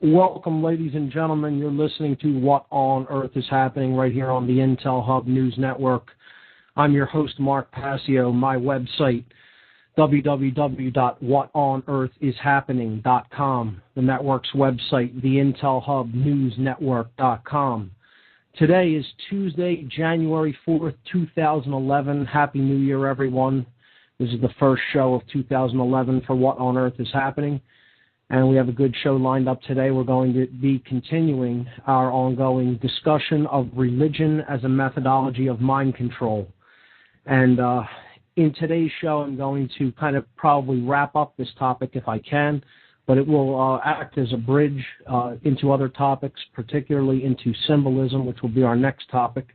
Welcome, ladies and gentlemen. You're listening to What on Earth is Happening right here on the Intel Hub News Network. I'm your host, Mark Passio. My website, www.whatonearthishappening.com. The network's website, the intelhubnewsnetwork.com. Today is Tuesday, January 4th, 2011. Happy New Year, everyone. This is the first show of 2011 for What on Earth is Happening. And we have a good show lined up today. We're going to be continuing our ongoing discussion of religion as a methodology of mind control. And in today's show, I'm going to kind of probably wrap up this topic if I can, but it will act as a bridge into other topics, particularly into symbolism, which will be our next topic,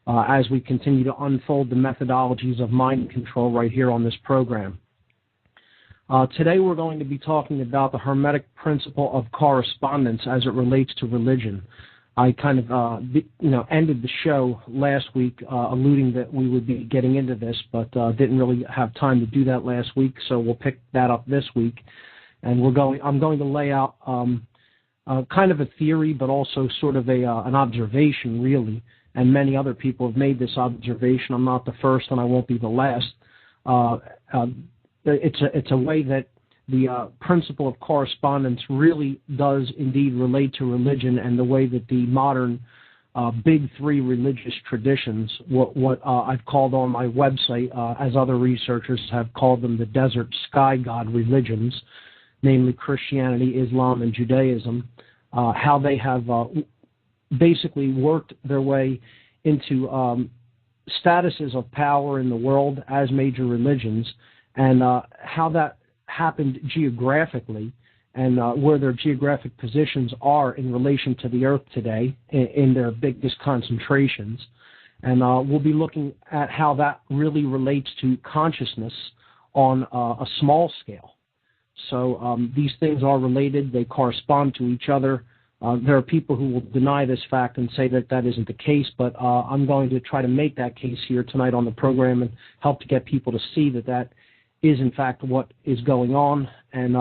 as we continue to unfold the methodologies of mind control right here on this program. Today we're going to be talking about the Hermetic principle of correspondence as it relates to religion. I kind of ended the show last week alluding that we would be getting into this, but didn't really have time to do that last week, so we'll pick that up this week. And I'm going to lay out kind of a theory, but also sort of an observation, really. And many other people have made this observation. I'm not the first, and I won't be the last. It's a way that the principle of correspondence really does indeed relate to religion, and the way that the modern big three religious traditions, what I've called on my website, as other researchers have called them, the desert sky god religions, namely Christianity, Islam, and Judaism, how they have basically worked their way into statuses of power in the world as major religions, and how that happened geographically, and where their geographic positions are in relation to the Earth today in their biggest concentrations. And we'll be looking at how that really relates to consciousness on a small scale. So these things are related. They correspond to each other. There are people who will deny this fact and say that that isn't the case, but I'm going to try to make that case here tonight on the program and help to get people to see that that is in fact what is going on, and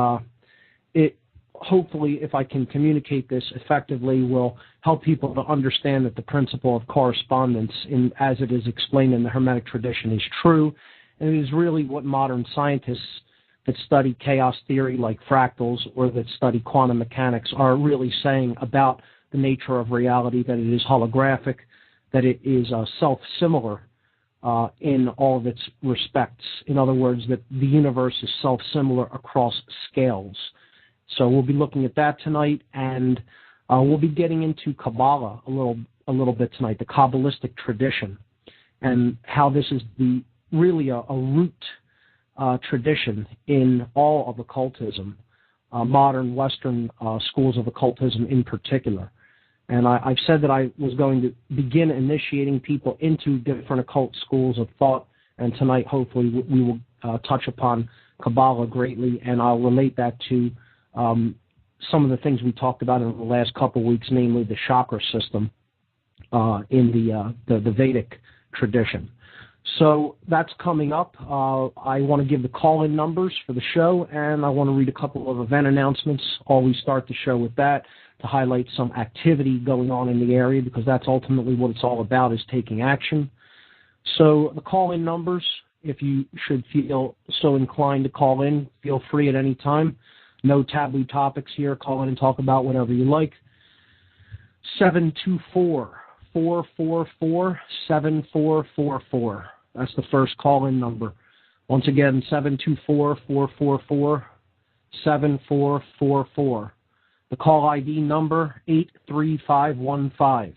it hopefully, if I can communicate this effectively, will help people to understand that the principle of correspondence, as it is explained in the Hermetic tradition, is true, and it is really what modern scientists that study chaos theory like fractals or that study quantum mechanics are really saying about the nature of reality, that it is holographic, that it is self-similar in all of its respects. In other words, that the universe is self-similar across scales. So we'll be looking at that tonight, and we'll be getting into Kabbalah a little bit tonight, the Kabbalistic tradition, and how this is really a root tradition in all of occultism, modern Western schools of occultism in particular. And I've said that I was going to begin initiating people into different occult schools of thought, and tonight hopefully we will touch upon Kabbalah greatly, and I'll relate that to some of the things we talked about in the last couple of weeks, namely the chakra system in the Vedic tradition. So that's coming up. I want to give the call-in numbers for the show, and I want to read a couple of event announcements. Always start the show with that, to highlight some activity going on in the area, because that's ultimately what it's all about, is taking action. So the call-in numbers, if you should feel so inclined to call in, feel free at any time. No taboo topics here. Call in and talk about whatever you like. 724-444-7444. That's the first call-in number. Once again, 724-444-7444. The call ID number, 83515.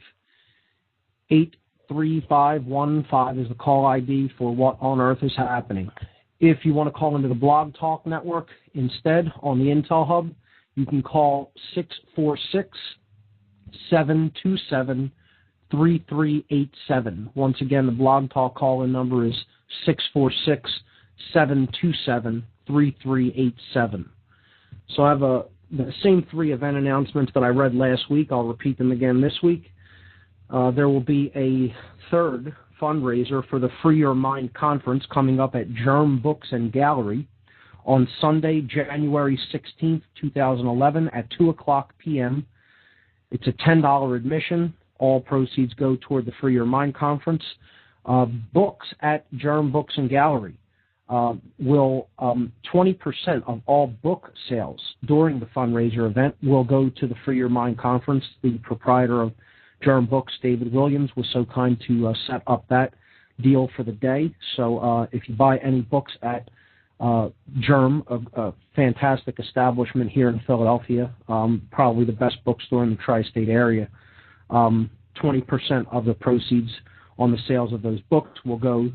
83515 is the call ID for What on Earth is Happening. If you want to call into the Blog Talk Network instead on the Intel Hub, you can call 646-727-3387. Once again, the Blog Talk call-in number is 646-727-3387. So I have the same three event announcements that I read last week. I'll repeat them again this week. There will be a third fundraiser for the Free Your Mind Conference coming up at Germ Books and Gallery on Sunday, January 16th, 2011 at 2 o'clock p.m. It's a $10 admission. All proceeds go toward the Free Your Mind Conference. Books at Germ Books and Gallery will 20% of all book sales during the fundraiser event will go to the Free Your Mind Conference. The proprietor of Germ Books, David Williams, was so kind to set up that deal for the day. So if you buy any books at Germ, a fantastic establishment here in Philadelphia, probably the best bookstore in the tri-state area, 20% of the proceeds on the sales of those books will go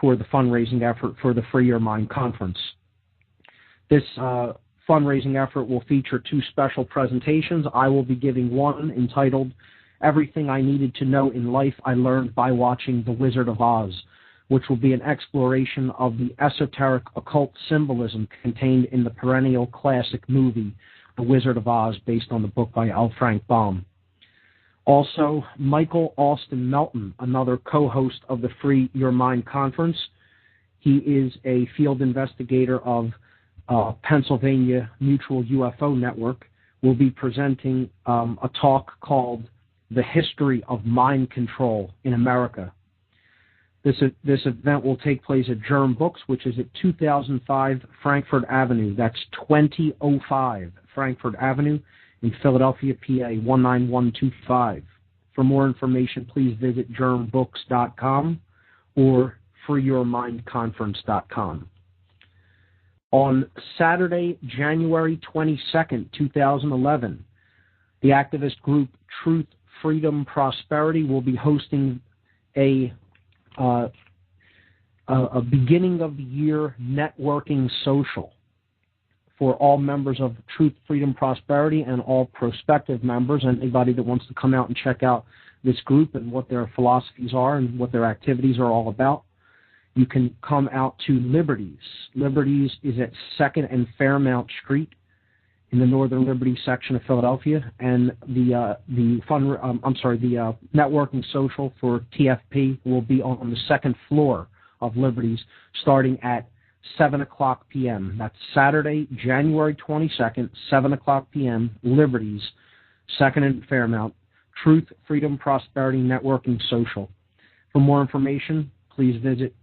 toward the fundraising effort for the Free Your Mind Conference. This fundraising effort will feature two special presentations. I will be giving one entitled Everything I Needed to Know in Life I Learned by Watching The Wizard of Oz, which will be an exploration of the esoteric occult symbolism contained in the perennial classic movie The Wizard of Oz, based on the book by L. Frank Baum. Also, Michael Austin Melton, another co-host of the Free Your Mind Conference. He is a field investigator of Pennsylvania Mutual UFO Network, will be presenting a talk called The History of Mind Control in America. This event will take place at Germ Books, which is at 2005 Frankfurt Avenue. That's 2005 Frankfurt Avenue in Philadelphia, PA 19125. For more information, please visit germbooks.com or freeyourmindconference.com. On Saturday, January 22nd, 2011, the activist group Truth, Freedom, Prosperity will be hosting a beginning of the year networking social for all members of Truth, Freedom, Prosperity and all prospective members, and anybody that wants to come out and check out this group and what their philosophies are and what their activities are all about. You can come out to Liberties. Liberties is at 2nd and Fairmount Street in the Northern Liberty section of Philadelphia, and the networking social for TFP will be on the second floor of Liberties, starting at 7 o'clock p.m. That's Saturday, January 22nd, 7 o'clock p.m., Liberties, 2nd and Fairmount, Truth, Freedom, Prosperity Networking Social. For more information, please visit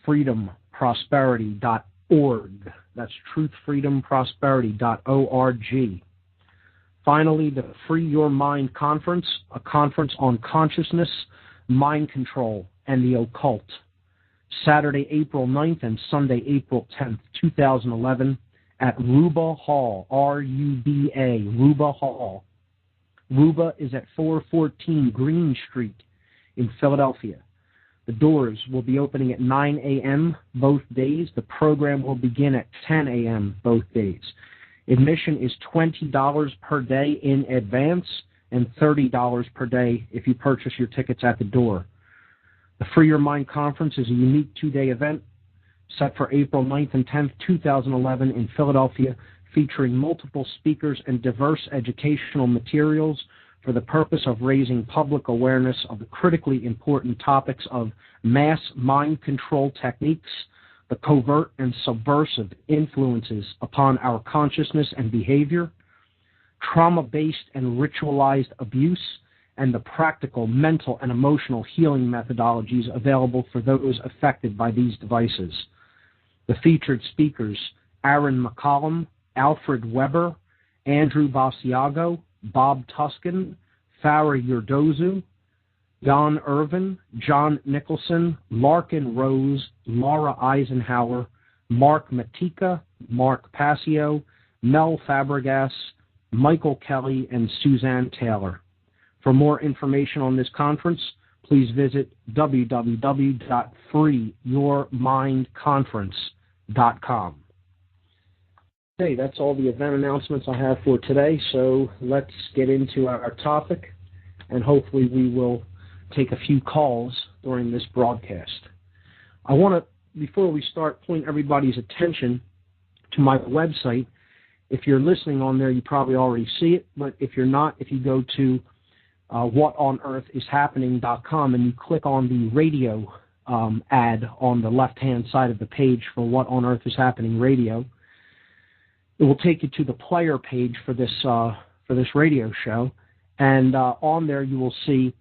truthfreedomprosperity.org. That's truthfreedomprosperity.org. Finally, the Free Your Mind Conference, a conference on consciousness, mind control, and the occult. Saturday, April 9th and Sunday, April 10th, 2011 at Ruba Hall, R-U-B-A, Ruba Hall. Ruba is at 414 Green Street in Philadelphia. The doors will be opening at 9 a.m. both days. The program will begin at 10 a.m. both days. Admission is $20 per day in advance and $30 per day if you purchase your tickets at the door. The Free Your Mind Conference is a unique two-day event set for April 9th and 10th, 2011 in Philadelphia, featuring multiple speakers and diverse educational materials for the purpose of raising public awareness of the critically important topics of mass mind control techniques, the covert and subversive influences upon our consciousness and behavior, trauma-based and ritualized abuse, and the practical mental and emotional healing methodologies available for those affected by these devices. The featured speakers, Aaron McCollum, Alfred Weber, Andrew Basiago, Bob Tuskin, Farah Yurdozu, Jan Irvin, John Nicholson, Larkin Rose, Laura Eisenhower, Mark Matika, Mark Passio, Mel Fabregas, Michael Kelly, and Suzanne Taylor. For more information on this conference, please visit www.freeyourmindconference.com. Okay, that's all the event announcements I have for today, so let's get into our topic, and hopefully we will take a few calls during this broadcast. I want to, before we start, point everybody's attention to my website. If you're listening on there, you probably already see it, but if you're not, if you go to whatonearthishappening.com and you click on the radio ad on the left-hand side of the page for What on Earth is Happening Radio. It will take you to the player page for this radio show, and on there you will see,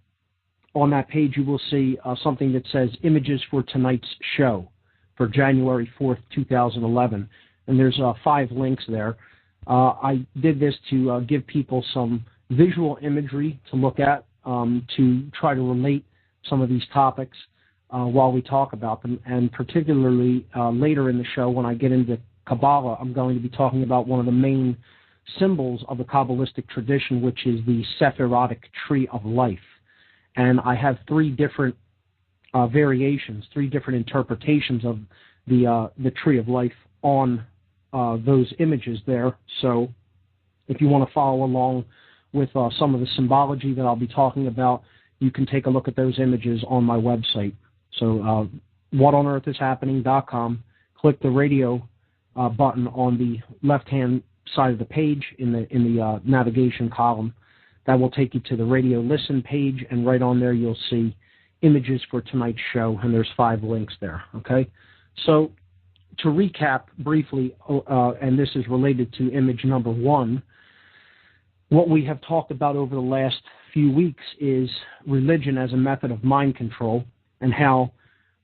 on that page you will see something that says Images for Tonight's Show for January 4th, 2011, and there's 5 links there. I did this to give people some visual imagery to look at, to try to relate some of these topics while we talk about them, and particularly later in the show when I get into Kabbalah, I'm going to be talking about one of the main symbols of the Kabbalistic tradition, which is the Sephirotic Tree of Life. And I have 3 different variations, 3 different interpretations of the Tree of Life on those images there. So if you want to follow along with some of the symbology that I'll be talking about, you can take a look at those images on my website. So whatonearthishappening.com, click the radio button on the left-hand side of the page in the navigation column. That will take you to the radio listen page, and right on there you'll see Images for Tonight's Show, and there's 5 links there, okay? So to recap briefly, and this is related to image number 1, what we have talked about over the last few weeks is religion as a method of mind control, and how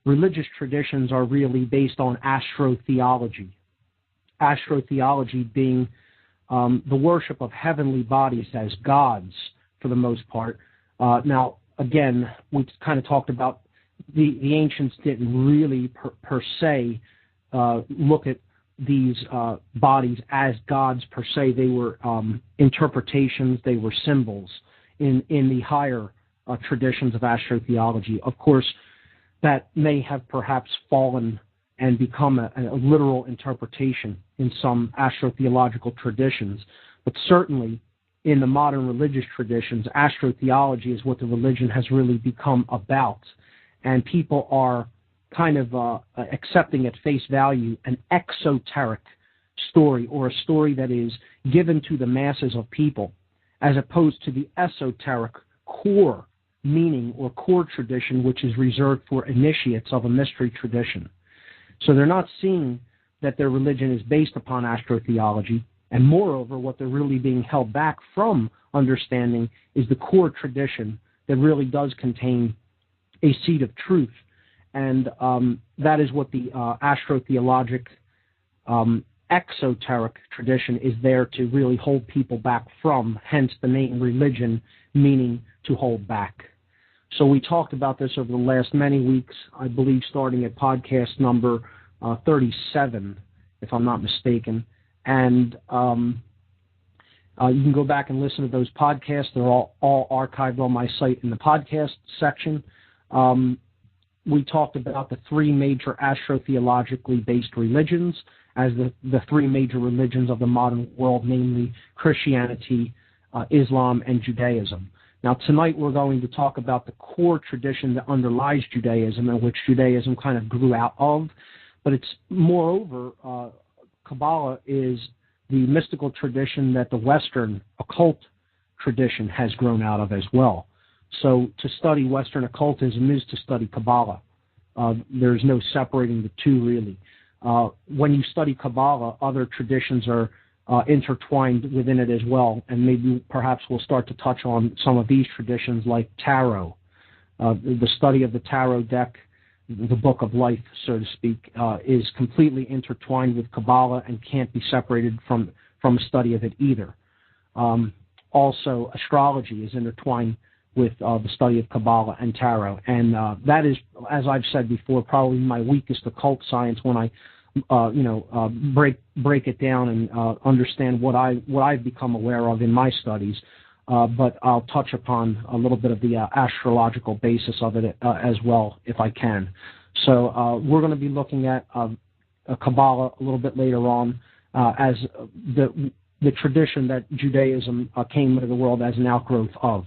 religious traditions are really based on astrotheology. Astrotheology being the worship of heavenly bodies as gods, for the most part. Now, again, we kind of talked about the ancients didn't really per se look at these bodies as gods per se. They were interpretations, they were symbols in the higher traditions of astrotheology. Of course, that may have perhaps fallen and become a literal interpretation in some astrotheological traditions. But certainly in the modern religious traditions, astrotheology is what the religion has really become about. And people are kind of accepting at face value an exoteric story, or a story that is given to the masses of people, as opposed to the esoteric core meaning or core tradition, which is reserved for initiates of a mystery tradition. So they're not seeing that their religion is based upon astrotheology, and moreover, what they're really being held back from understanding is the core tradition that really does contain a seed of truth, and that is what the astrotheologic exoteric tradition is there to really hold people back from, hence the name religion, meaning to hold back. So we talked about this over the last many weeks, I believe starting at podcast number 37, if I'm not mistaken. And you can go back and listen to those podcasts. They're all archived on my site in the podcast section. We talked about the 3 major astrotheologically based religions as the 3 major religions of the modern world, namely Christianity, Islam, and Judaism. Now, tonight we're going to talk about the core tradition that underlies Judaism, and which Judaism kind of grew out of. But it's, moreover, Kabbalah is the mystical tradition that the Western occult tradition has grown out of as well. So to study Western occultism is to study Kabbalah. There's no separating the two, really. When you study Kabbalah, other traditions are intertwined within it as well, and maybe perhaps we'll start to touch on some of these traditions like tarot. The study of the tarot deck, the book of life, so to speak, is completely intertwined with Kabbalah and can't be separated from a study of it either. Also, astrology is intertwined with the study of Kabbalah and tarot, and that is, as I've said before, probably my weakest occult science when I break it down and understand what I've become aware of in my studies. But I'll touch upon a little bit of the astrological basis of it as well, if I can. So we're going to be looking at Kabbalah a little bit later on as the tradition that Judaism came into the world as an outgrowth of.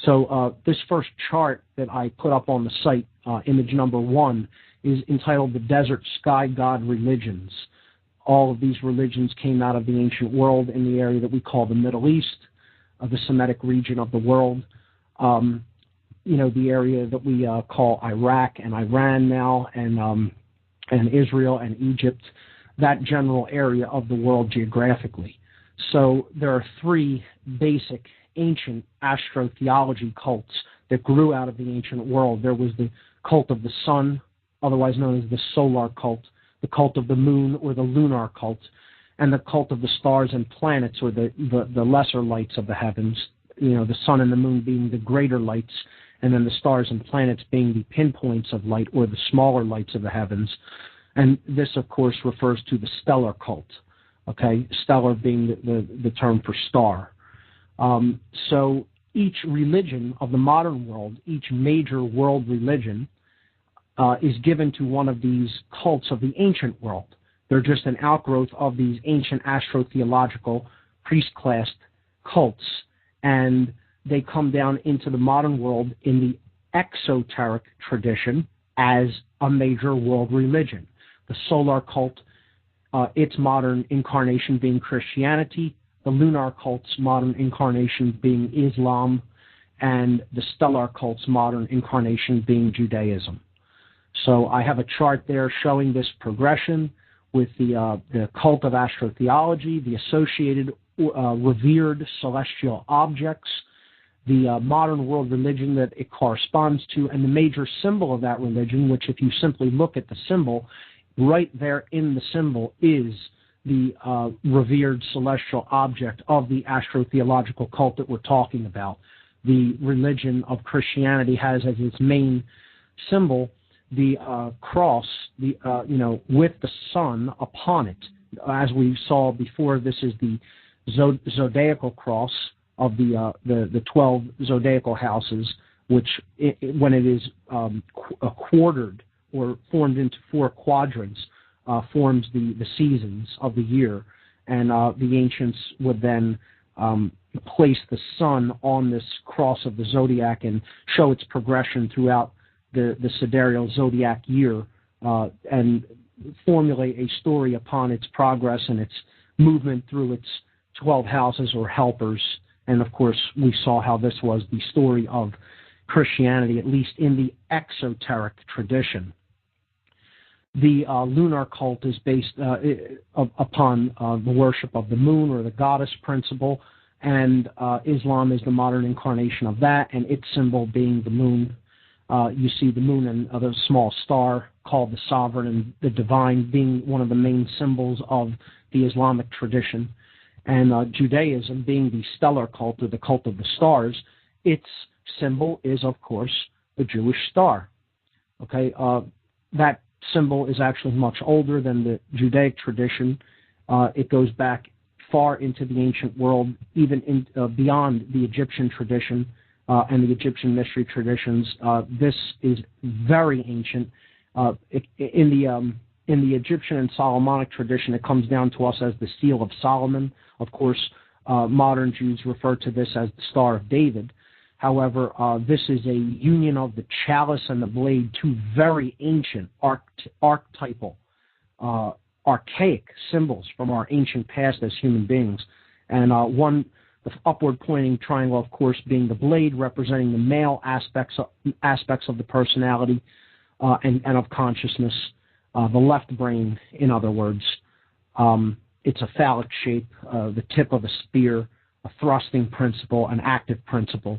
So this first chart that I put up on the site, image number 1, is entitled The Desert Sky God Religions. All of these religions came out of the ancient world in the area that we call the Middle East, the Semitic region of the world. the area that we call Iraq and Iran now, and Israel and Egypt, that general area of the world geographically. So there are three basic ancient astrotheology cults that grew out of the ancient world. There was the cult of the sun, otherwise known as the solar cult, the cult of the moon or the lunar cult, and the cult of the stars and planets, or the lesser lights of the heavens, the sun and the moon being the greater lights, and then the stars and planets being the pinpoints of light or the smaller lights of the heavens. And this, of course, refers to the stellar cult, okay? Stellar being the term for star. So each religion of the modern world, each major world religion, is given to one of these cults of the ancient world. They're just an outgrowth of these ancient astrotheological priest-classed cults, and they come down into the modern world in the exoteric tradition as a major world religion. The solar cult, its modern incarnation being Christianity, the lunar cult's modern incarnation being Islam, and the stellar cult's modern incarnation being Judaism. So I have a chart there showing this progression with the cult of astrotheology, the associated revered celestial objects, the modern world religion that it corresponds to, and the major symbol of that religion, which if you simply look at the symbol, right there in the symbol is the revered celestial object of the astrotheological cult that we're talking about. The religion of Christianity has as its main symbol the cross, with the sun upon it. As we saw before, this is the zodiacal cross of the 12 zodiacal houses, which when it is quartered or formed into 4 quadrants, forms the seasons of the year. And the ancients would then place the sun on this cross of the zodiac and show its progression throughout the sidereal zodiac year, and formulate a story upon its progress and its movement through its 12 houses or helpers. And of course, we saw how this was the story of Christianity, at least in the exoteric tradition. The lunar cult is based upon the worship of the moon or the goddess principle, and Islam is the modern incarnation of that, and its symbol being the moon. You see the moon and the small star called the sovereign and the divine being one of the main symbols of the Islamic tradition. And Judaism being the stellar cult, or the cult of the stars, its symbol is, of course, the Jewish star. Okay, that symbol is actually much older than the Judaic tradition. It goes back far into the ancient world, even beyond the Egyptian tradition and the Egyptian mystery traditions. This is very ancient. In the Egyptian and Solomonic tradition, it comes down to us as the Seal of Solomon. Of course, modern Jews refer to this as the Star of David. However, this is a union of the chalice and the blade, two very ancient, archetypal, archaic symbols from our ancient past as human beings. And the upward pointing triangle, of course, being the blade, representing the male aspects of the personality and of consciousness. The left brain, in other words, it's a phallic shape, the tip of a spear, a thrusting principle, an active principle.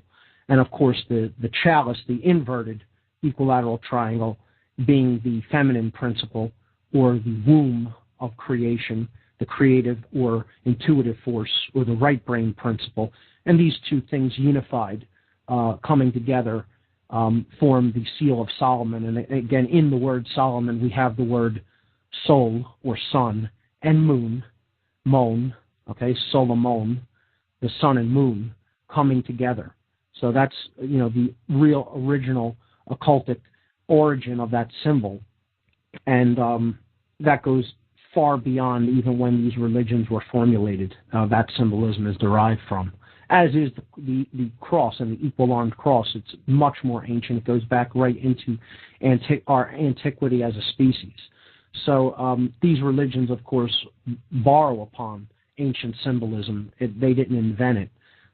And of course, the chalice, the inverted equilateral triangle, being the feminine principle, or the womb of creation, the creative or intuitive force, or the right brain principle. And these two things unified, coming together, form the Seal of Solomon. And again, in the word Solomon, we have the word sol, or sun, and moon, mon, okay, Solomon, the sun and moon, coming together. So that's, the real original occultic origin of that symbol. And that goes far beyond even when these religions were formulated. That symbolism is derived from, as is the cross and the equal-armed cross. It's much more ancient. It goes back right into our antiquity as a species. So these religions, of course, borrow upon ancient symbolism. They didn't invent it,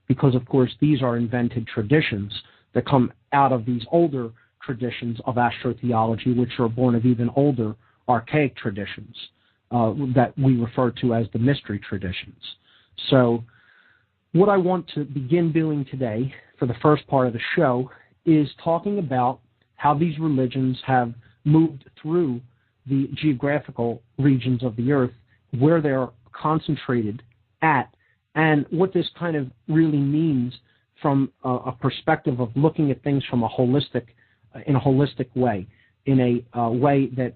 because, of course, these are invented traditions that come out of these older traditions of astrotheology, which are born of even older archaic traditions that we refer to as the mystery traditions. So what I want to begin doing today for the first part of the show is talking about how these religions have moved through the geographical regions of the earth, where they're concentrated at, and what this kind of really means from a perspective of looking at things from in a holistic way, in a way that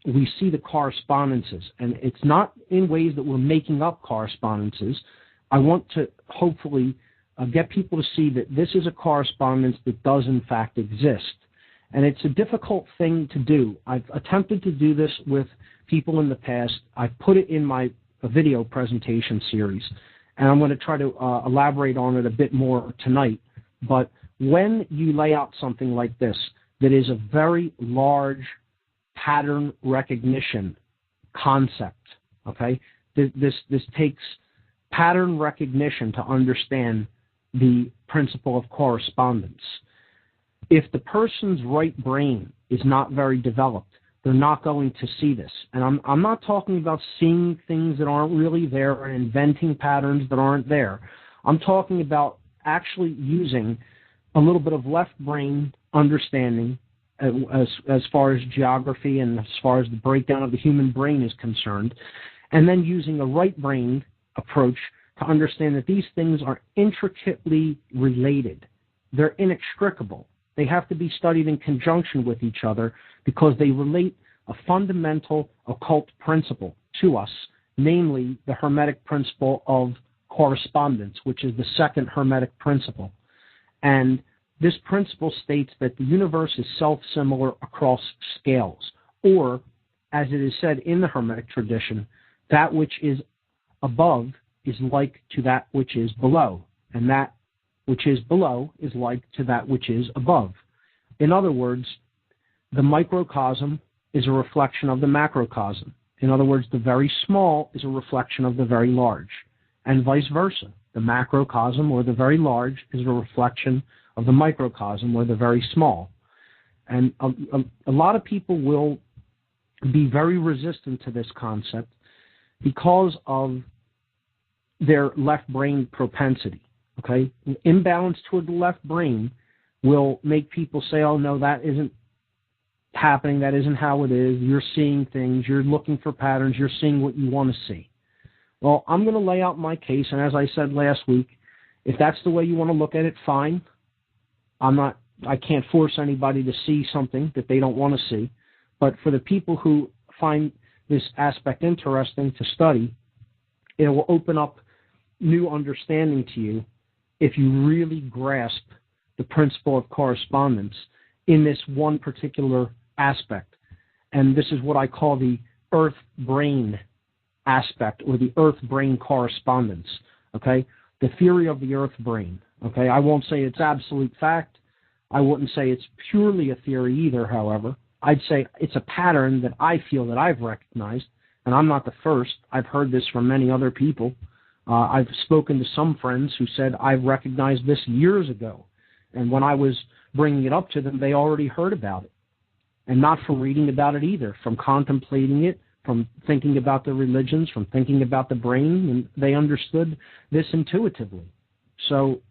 we see the correspondences. And it's not in ways that we're making up correspondences. I want to hopefully get people to see that this is a correspondence that does in fact exist. And it's a difficult thing to do. I've attempted to do this with people in the past. I've put it in my video presentation series, and I'm going to try to elaborate on it a bit more tonight. But when you lay out something like this, that is a very large pattern recognition concept, okay? This takes pattern recognition to understand the principle of correspondence. If the person's right brain is not very developed, they're not going to see this. And I'm not talking about seeing things that aren't really there and inventing patterns that aren't there. I'm talking about actually using a little bit of left brain understanding as far as geography and as far as the breakdown of the human brain is concerned, and then using a right brain approach to understand that these things are intricately related. They're inextricable. They have to be studied in conjunction with each other because they relate a fundamental occult principle to us, namely the Hermetic principle of correspondence, which is the second Hermetic principle. And this principle states that the universe is self-similar across scales, or, as it is said in the Hermetic tradition, that which is above is like to that which is below, and that which is below is like to that which is above. In other words, the microcosm is a reflection of the macrocosm. In other words, the very small is a reflection of the very large, and vice versa. The macrocosm, or the very large, is a reflection of the microcosm, or the very small. And a lot of people will be very resistant to this concept because of their left brain propensity. Okay, an imbalance toward the left brain will make people say, oh, no, that isn't happening. That isn't how it is. You're seeing things. You're looking for patterns. You're seeing what you want to see. Well, I'm going to lay out my case, and as I said last week, if that's the way you want to look at it, fine. I can't force anybody to see something that they don't want to see. But for the people who find this aspect interesting to study, it will open up new understanding to you if you really grasp the principle of correspondence in this one particular aspect. And this is what I call the earth-brain aspect, or the earth-brain correspondence, okay? The theory of the earth-brain, okay? I won't say it's absolute fact. I wouldn't say it's purely a theory either, however. I'd say it's a pattern that I feel that I've recognized, and I'm not the first. I've heard this from many other people. I've spoken to some friends who said, I've recognized this years ago. And when I was bringing it up to them, they already heard about it. And not from reading about it either, from contemplating it, from thinking about the religions, from thinking about the brain, and they understood this intuitively. So,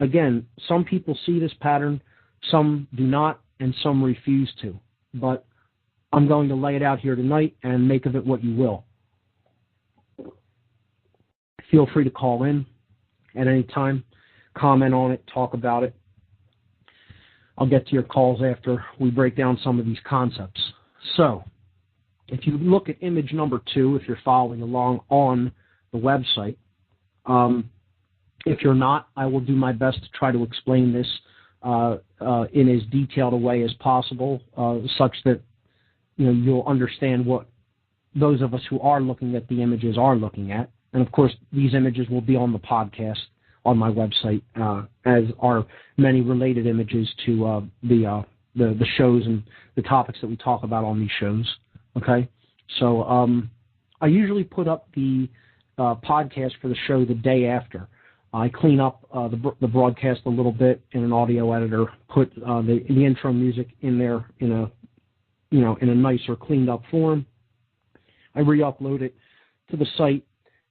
again, some people see this pattern, some do not, and some refuse to. But I'm going to lay it out here tonight and make of it what you will. Feel free to call in at any time, comment on it, talk about it. I'll get to your calls after we break down some of these concepts. So, if you look at image number 2, if you're following along on the website, if you're not, I will do my best to try to explain this in as detailed a way as possible, such that you'll understand what those of us who are looking at the images are looking at. And, of course, these images will be on the podcast on my website, as are many related images to the shows and the topics that we talk about on these shows. Okay? So I usually put up the podcast for the show the day after. I clean up the broadcast a little bit in an audio editor, put the intro music in there in a nicer, cleaned up form. I re-upload it to the site,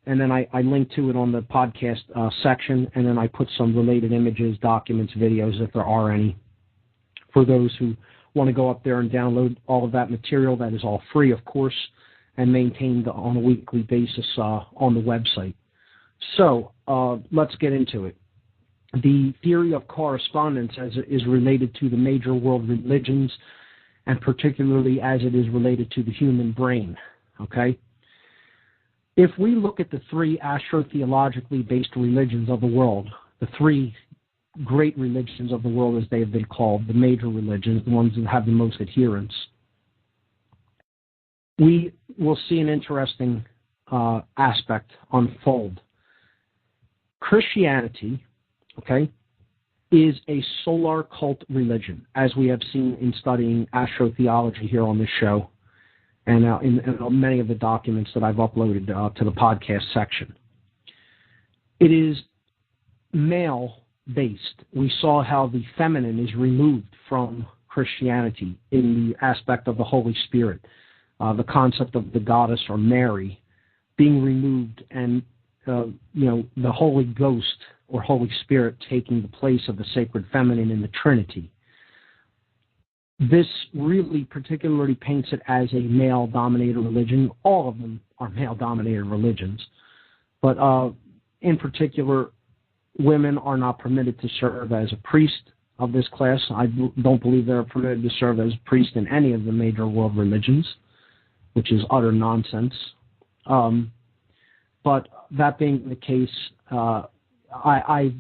and then I link to it on the podcast section, and then I put some related images, documents, videos, if there are any, for those who want to go up there and download all of that material. That is all free, of course, and maintained on a weekly basis on the website. So let's get into it. The theory of correspondence as it is related to the major world religions, and particularly as it is related to the human brain, okay? If we look at the three astrotheologically based religions of the world, the three great religions of the world as they have been called, the major religions, the ones that have the most adherents, we will see an interesting aspect unfold. Christianity, okay, is a solar cult religion, as we have seen in studying astrotheology here on this show, and in many of the documents that I've uploaded to the podcast section. It is male-based. We saw how the feminine is removed from Christianity in the aspect of the Holy Spirit, the concept of the goddess or Mary being removed, and the Holy Ghost or Holy Spirit taking the place of the sacred feminine in the Trinity. This really particularly paints it as a male-dominated religion. All of them are male-dominated religions. But in particular, women are not permitted to serve as a priest of this class. I don't believe they're permitted to serve as a priest in any of the major world religions, which is utter nonsense. But that being the case, I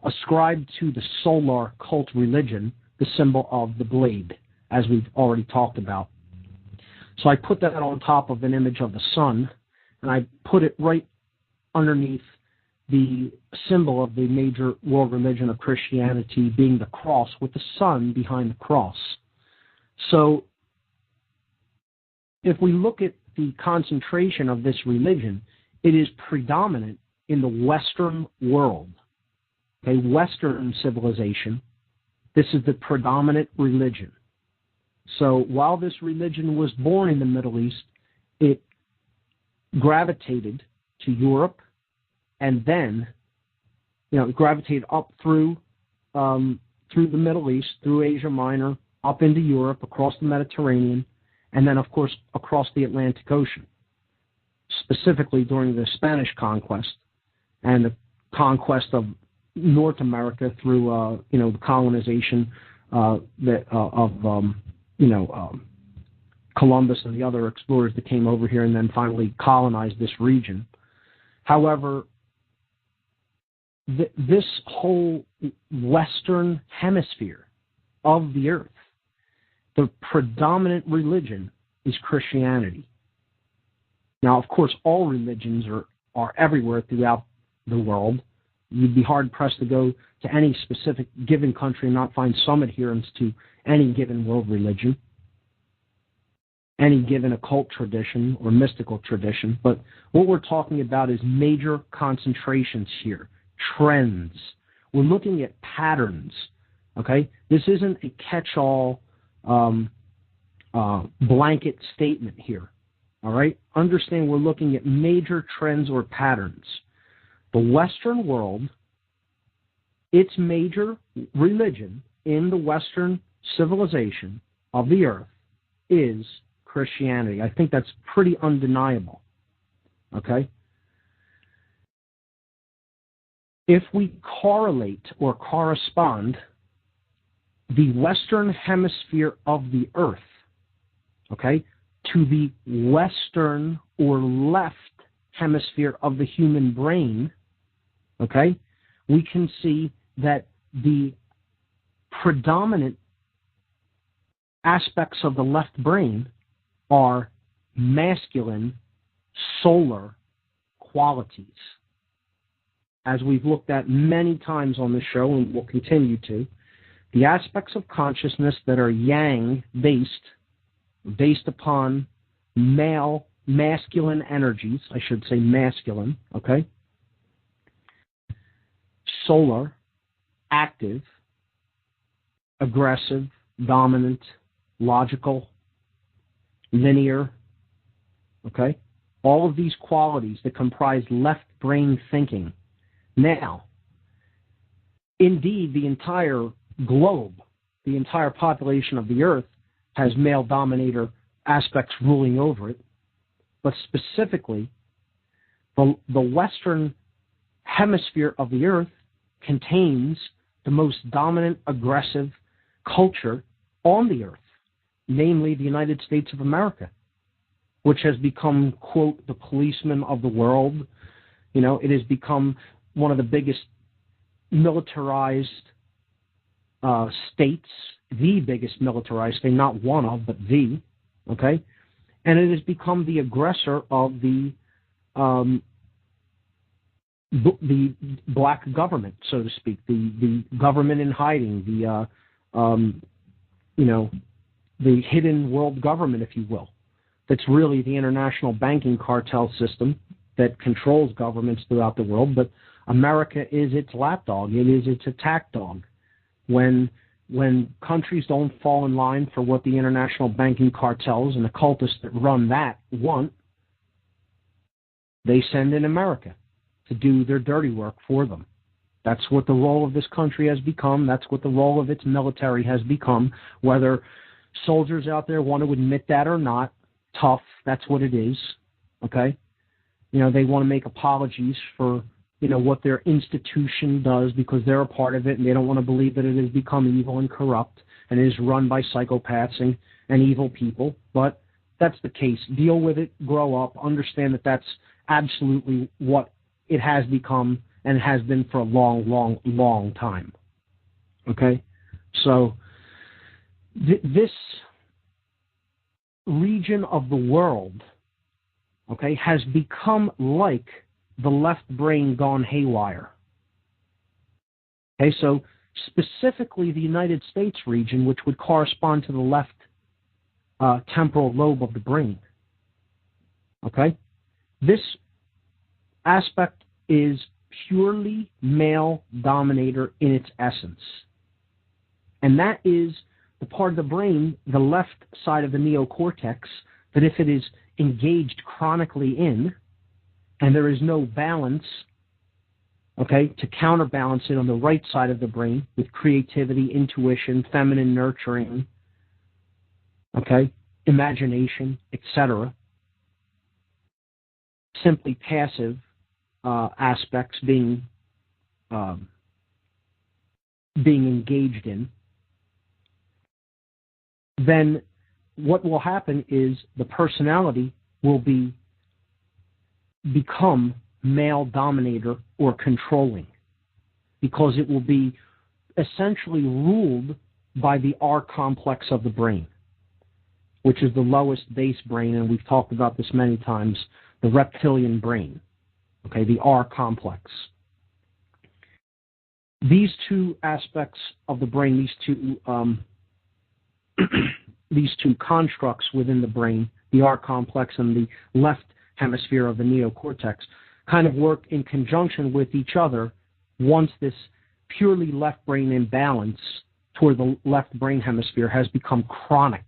ascribe to the solar cult religion the symbol of the blade, as we've already talked about. So I put that on top of an image of the sun, and I put it right underneath the symbol of the major world religion of Christianity, being the cross, with the sun behind the cross. So if we look at the concentration of this religion, it is predominant in the Western world, okay, Western civilization. This is the predominant religion. So while this religion was born in the Middle East, it gravitated to Europe, and then, it gravitated up through the Middle East, through Asia Minor, up into Europe, across the Mediterranean, and then, of course, across the Atlantic Ocean, specifically during the Spanish conquest and the conquest of North America through, the colonization of Columbus and the other explorers that came over here and then finally colonized this region. However, this whole Western hemisphere of the earth, the predominant religion is Christianity. Now, of course, all religions are everywhere throughout the world. You'd be hard-pressed to go to any specific given country and not find some adherence to any given world religion, any given occult tradition or mystical tradition. But what we're talking about is major concentrations here, trends. We're looking at patterns, okay? This isn't a catch-all blanket statement here, all right? Understand we're looking at major trends or patterns. The Western world, its major religion in the Western civilization of the earth is Christianity. I think that's pretty undeniable, okay? If we correlate or correspond the Western hemisphere of the earth, okay, to the Western or left hemisphere of the human brain, okay, we can see that the predominant aspects of the left brain are masculine, solar qualities. As we've looked at many times on the show and will continue to, the aspects of consciousness that are yang-based, based upon masculine energies, I should say masculine, okay? solar, active, aggressive, dominant, logical, linear, okay? All of these qualities that comprise left brain thinking. Now, indeed, the entire globe, the entire population of the earth has male dominator aspects ruling over it, but specifically, the western hemisphere of the earth contains the most dominant, aggressive culture on the earth, namely the United States of America, which has become, quote, the policeman of the world. You know, it has become one of the biggest militarized states, the biggest militarized state, not one of, but the, okay? And it has become the aggressor of the black government, so to speak, the government in hiding, the hidden world government, if you will. That's really the international banking cartel system that controls governments throughout the world, but America is its lapdog. It is its attack dog. When countries don't fall in line for what the international banking cartels and the cultists that run that want, they send in America to do their dirty work for them. That's what the role of this country has become. That's what the role of its military has become. Whether soldiers out there want to admit that or not, tough, that's what it is, okay? You know, they want to make apologies for, you know, what their institution does because they're a part of it, and they don't want to believe that it has become evil and corrupt and is run by psychopaths and evil people. But that's the case. Deal with it, grow up, understand that that's absolutely what it has become and has been for a long, long, long time. Okay? So this region of the world, okay, has become like the left brain gone haywire. Okay, so specifically the United States region, which would correspond to the left temporal lobe of the brain. Okay? This aspect is purely male dominator in its essence. And that is the part of the brain, the left side of the neocortex, that if it is engaged chronically in, and there is no balance, okay, to counterbalance it on the right side of the brain with creativity, intuition, feminine nurturing, okay, imagination, etc., simply passive aspects being engaged in, then what will happen is the personality will become male dominator or controlling, because it will be essentially ruled by the R complex of the brain, which is the lowest base brain, and we've talked about this many times, the reptilian brain, okay, the R complex. These two aspects of the brain, these two constructs within the brain, the R complex and the left hemisphere of the neocortex, kind of work in conjunction with each other once this purely left brain imbalance toward the left brain hemisphere has become chronic.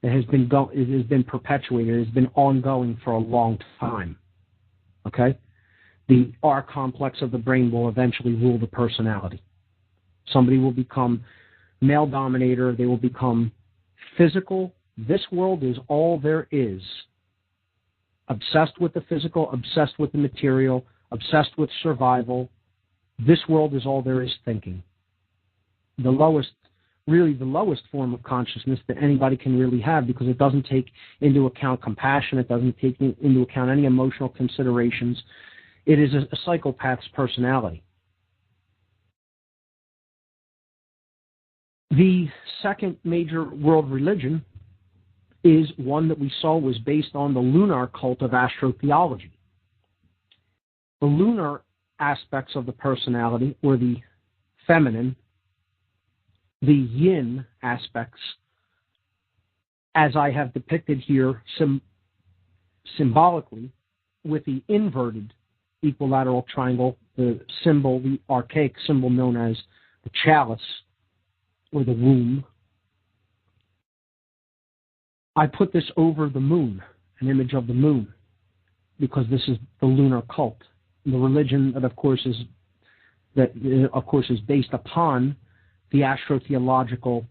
It has been perpetuated. It has been ongoing for a long time. Okay? The R complex of the brain will eventually rule the personality. Somebody will become male dominator. They will become physical. This world is all there is. Obsessed with the physical, obsessed with the material, obsessed with survival. This world is all there is thinking. The lowest form of consciousness that anybody can really have, because it doesn't take into account compassion, it doesn't take into account any emotional considerations. It is a psychopath's personality. The second major world religion is one that we saw was based on the lunar cult of astrotheology. The lunar aspects of the personality, or the feminine, the yin aspects, as I have depicted here symbolically with the inverted equilateral triangle the symbol, the archaic symbol known as the chalice or the womb. I put this over the moon, an image of the moon, because this is the lunar cult. The religion that, of course, is based upon the astrotheological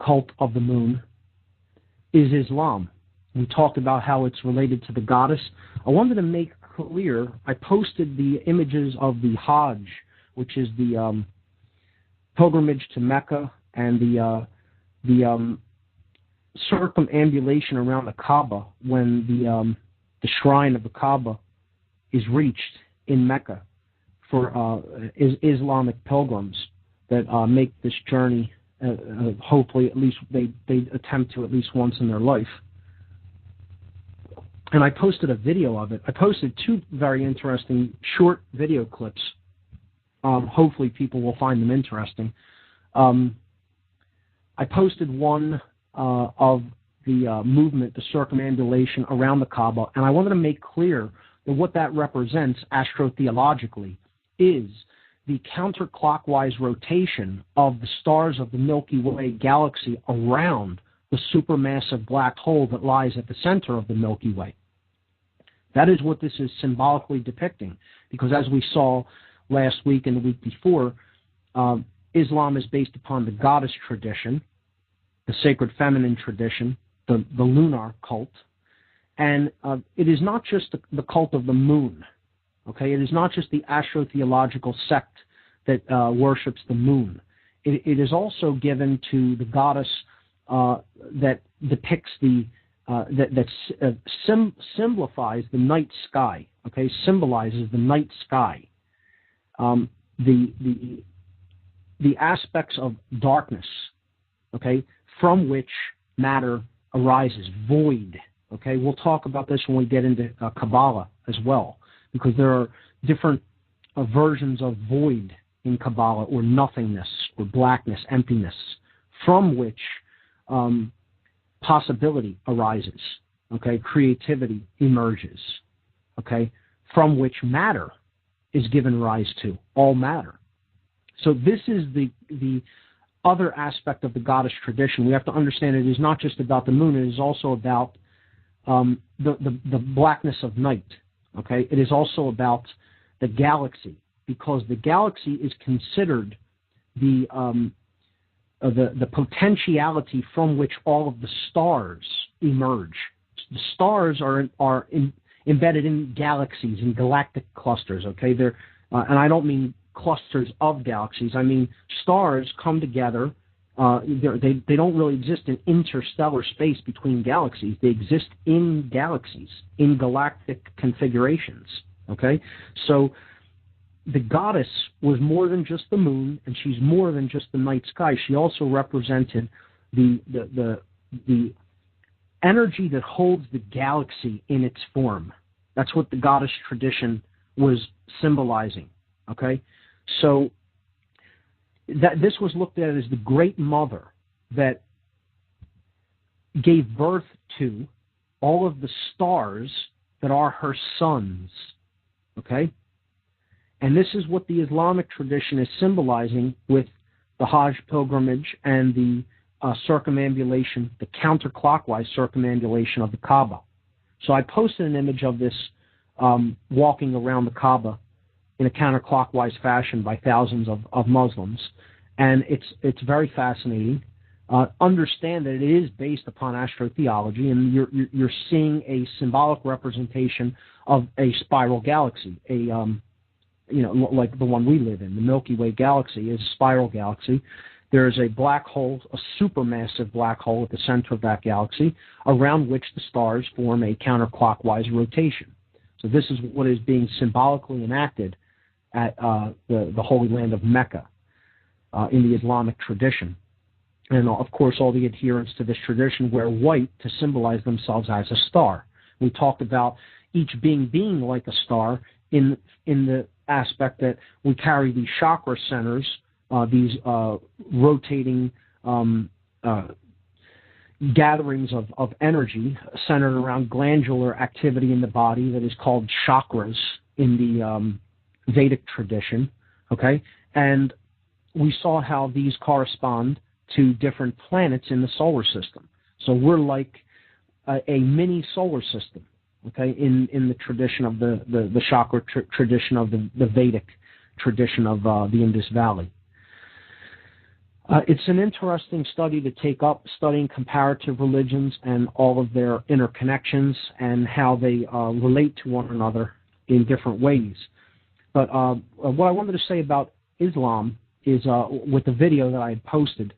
cult of the moon is Islam. We talked about how it's related to the goddess. I wanted to make clear, I posted the images of the Hajj, which is the pilgrimage to Mecca, and the circumambulation around the Kaaba when the shrine of the Kaaba is reached in Mecca for Islamic pilgrims that make this journey. Hopefully, at least they attempt to at least once in their life. And I posted a video of it. I posted 2 very interesting short video clips. Hopefully, people will find them interesting. I posted one of the movement, the circumambulation around the Kaaba, and I wanted to make clear that what that represents astrotheologically is the counterclockwise rotation of the stars of the Milky Way galaxy around the supermassive black hole that lies at the center of the Milky Way. That is what this is symbolically depicting, because as we saw last week and the week before, Islam is based upon the goddess tradition, the sacred feminine tradition, the lunar cult, and it is not just the cult of the moon. Okay, it is not just the astrotheological sect that worships the moon. It is also given to the goddess that depicts symbolifies the night sky. Okay, symbolizes the night sky. The aspects of darkness. Okay, from which matter arises, void. Okay, we'll talk about this when we get into Kabbalah as well, because there are different versions of void in Kabbalah, or nothingness, or blackness, emptiness, from which possibility arises. Okay, creativity emerges. Okay, from which matter is given rise to, all matter. So this is the other aspect of the goddess tradition. We have to understand it is not just about the moon, it is also about the blackness of night. Okay, it is also about the galaxy, because the galaxy is considered the potentiality from which all of the stars emerge. The stars are embedded in galaxies, in galactic clusters. Okay, they're and I don't mean clusters of galaxies. I mean stars come together. They don't really exist in interstellar space between galaxies. They exist in galaxies, in galactic configurations. Okay, so the goddess was more than just the moon, and she's more than just the night sky. She also represented the energy that holds the galaxy in its form. That's what the goddess tradition was symbolizing. Okay, so that this was looked at as the great mother that gave birth to all of the stars that are her sons. Okay, and this is what the Islamic tradition is symbolizing with the Hajj pilgrimage and the circumambulation, the counterclockwise circumambulation of the Kaaba. So I posted an image of this walking around the Kaaba in a counterclockwise fashion by thousands of Muslims, and it's very fascinating. Understand that it is based upon astrotheology, and you're seeing a symbolic representation of a spiral galaxy, like the one we live in. The Milky Way galaxy is a spiral galaxy. There is a black hole, a supermassive black hole at the center of that galaxy, around which the stars form a counterclockwise rotation. So this is what is being symbolically enacted at the Holy Land of Mecca in the Islamic tradition. And, of course, all the adherents to this tradition wear white to symbolize themselves as a star. We talked about each being like a star in the aspect that we carry these chakra centers, these rotating gatherings of energy centered around glandular activity in the body that is called chakras in the Vedic tradition, okay? And we saw how these correspond to different planets in the solar system. So we're like a mini solar system, okay, in the tradition of the chakra tradition of the Vedic tradition of the Indus Valley. It's an interesting study to take up, studying comparative religions and all of their interconnections and how they relate to one another in different ways. But what I wanted to say about Islam is with the video that I had posted.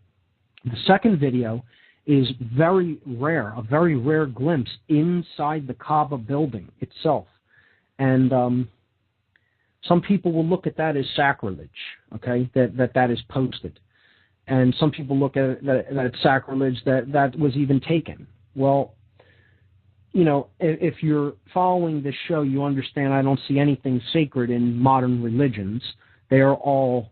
The second video is very rare, a very rare glimpse inside the Kaaba building itself. And some people will look at that as sacrilege, okay, that is posted. And some people look at it that it's sacrilege that was even taken. Well, you know, if you're following this show, you understand I don't see anything sacred in modern religions. They are all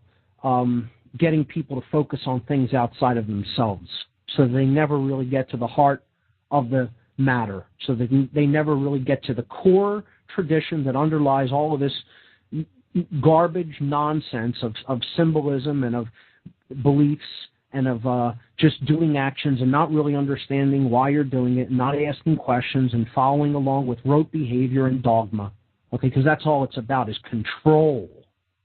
getting people to focus on things outside of themselves, so they never really get to the heart of the matter, so that they never really get to the core tradition that underlies all of this garbage nonsense of symbolism and of beliefs and of just doing actions and not really understanding why you're doing it, and not asking questions and following along with rote behavior and dogma. Okay, because that's all it's about, is control.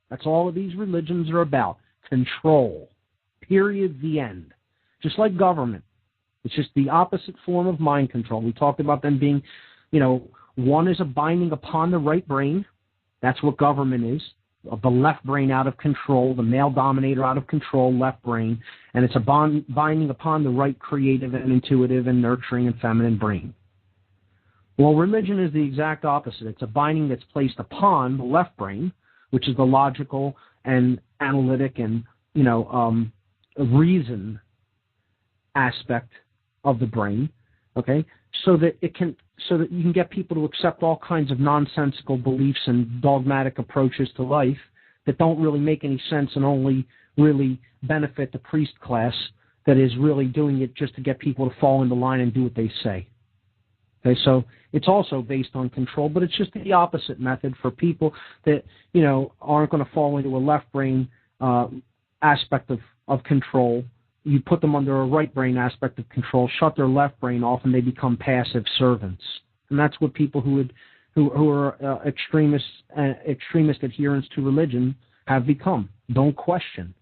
That's all of these religions are about, control. Period, the end. Just like government. It's just the opposite form of mind control. We talked about them being, you know, one is a binding upon the right brain. That's what government is. Of the left brain out of control, the male dominator out of control, left brain, and it's a binding upon the right creative and intuitive and nurturing and feminine brain. Well, religion is the exact opposite. It's a binding that's placed upon the left brain, which is the logical and analytic and, you know, reason aspect of the brain, okay, so that you can get people to accept all kinds of nonsensical beliefs and dogmatic approaches to life that don't really make any sense and only really benefit the priest class that is really doing it just to get people to fall into line and do what they say. Okay, so it's also based on control, but it's just the opposite method for people that, you know, aren't going to fall into a left brain aspect of control. You put them under a right brain aspect of control, shut their left brain off, and they become passive servants. And that's what people who are extremist adherents to religion have become. Don't question.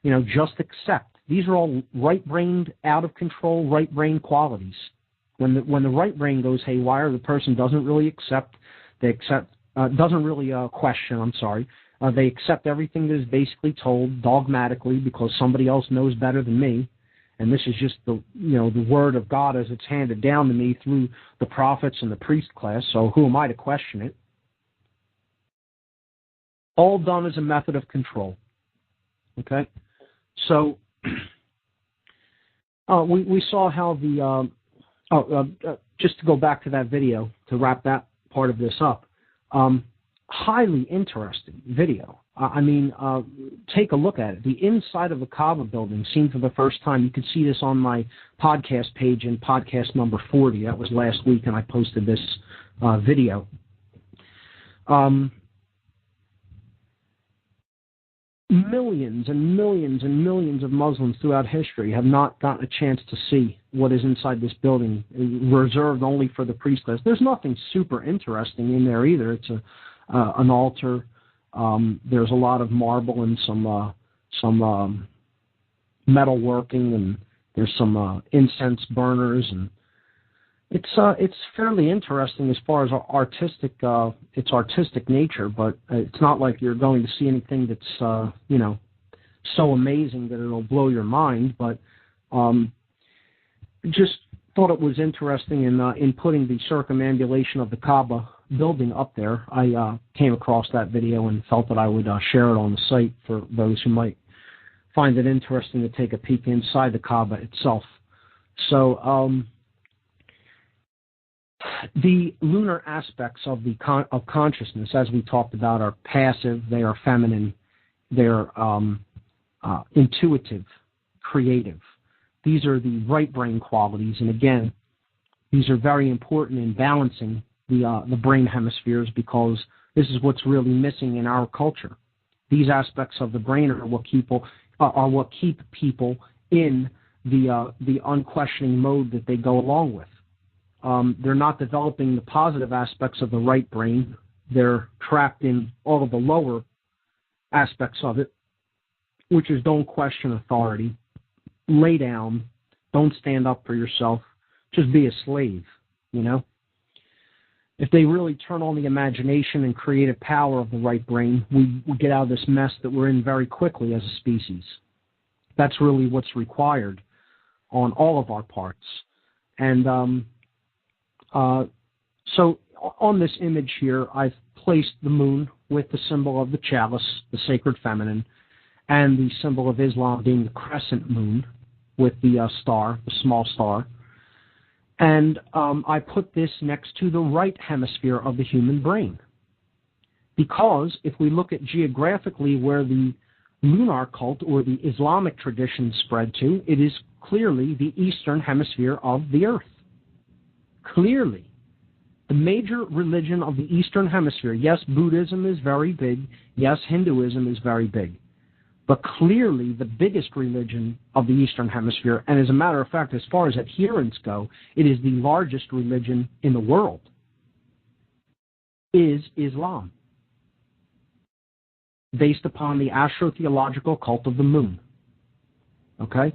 You know, just accept. These are all right-brained, out of control, right brain qualities. When the right brain goes haywire, the person doesn't really accept. Doesn't really question. I'm sorry. They accept everything that is basically told dogmatically because somebody else knows better than me, and this is just the word of God as it's handed down to me through the prophets and the priest class. So who am I to question it? All done as a method of control. Okay, so we saw how the just to go back to that video to wrap that part of this up. Highly interesting video. Take a look at it. The inside of the Kaaba building, seen for the first time. You can see this on my podcast page in podcast number 40. That was last week, and I posted this video. Millions and millions and millions of Muslims throughout history have not gotten a chance to see what is inside this building, reserved only for the priest class. There's nothing super interesting in there either. It's an altar. There's a lot of marble and some metal working, and there's some incense burners, and it's fairly interesting as far as its artistic nature. But it's not like you're going to see anything that's so amazing that it'll blow your mind. But just thought it was interesting in putting the circumambulation of the Kaaba building up there. I came across that video and felt that I would share it on the site for those who might find it interesting to take a peek inside the Kaaba itself. So the lunar aspects of of consciousness, as we talked about, are passive, they are feminine, they're intuitive, creative. These are the right brain qualities, and again, these are very important in balancing the brain hemispheres, because This is what's really missing in our culture. These aspects of the brain are what keep people in the unquestioning mode that they go along with. They're not developing the positive aspects of the right brain. They're trapped in all of the lower aspects of it, which is don't question authority, lay down, don't stand up for yourself, just be a slave, you know? If they really turn on the imagination and creative power of the right brain, we get out of this mess that we're in very quickly as a species. That's really what's required on all of our parts. And so on this image here, I've placed the moon with the symbol of the chalice, the sacred feminine, and the symbol of Islam being the crescent moon with the star, the small star. And I put this next to the right hemisphere of the human brain. Because if we look at geographically where the lunar cult or the Islamic tradition spread to, it is clearly the eastern hemisphere of the earth. Clearly. The major religion of the eastern hemisphere, yes, Buddhism is very big, yes, Hinduism is very big, but clearly the biggest religion of the eastern hemisphere, and as a matter of fact, as far as adherents go, it is the largest religion in the world, is Islam, based upon the astrotheological cult of the moon. Okay?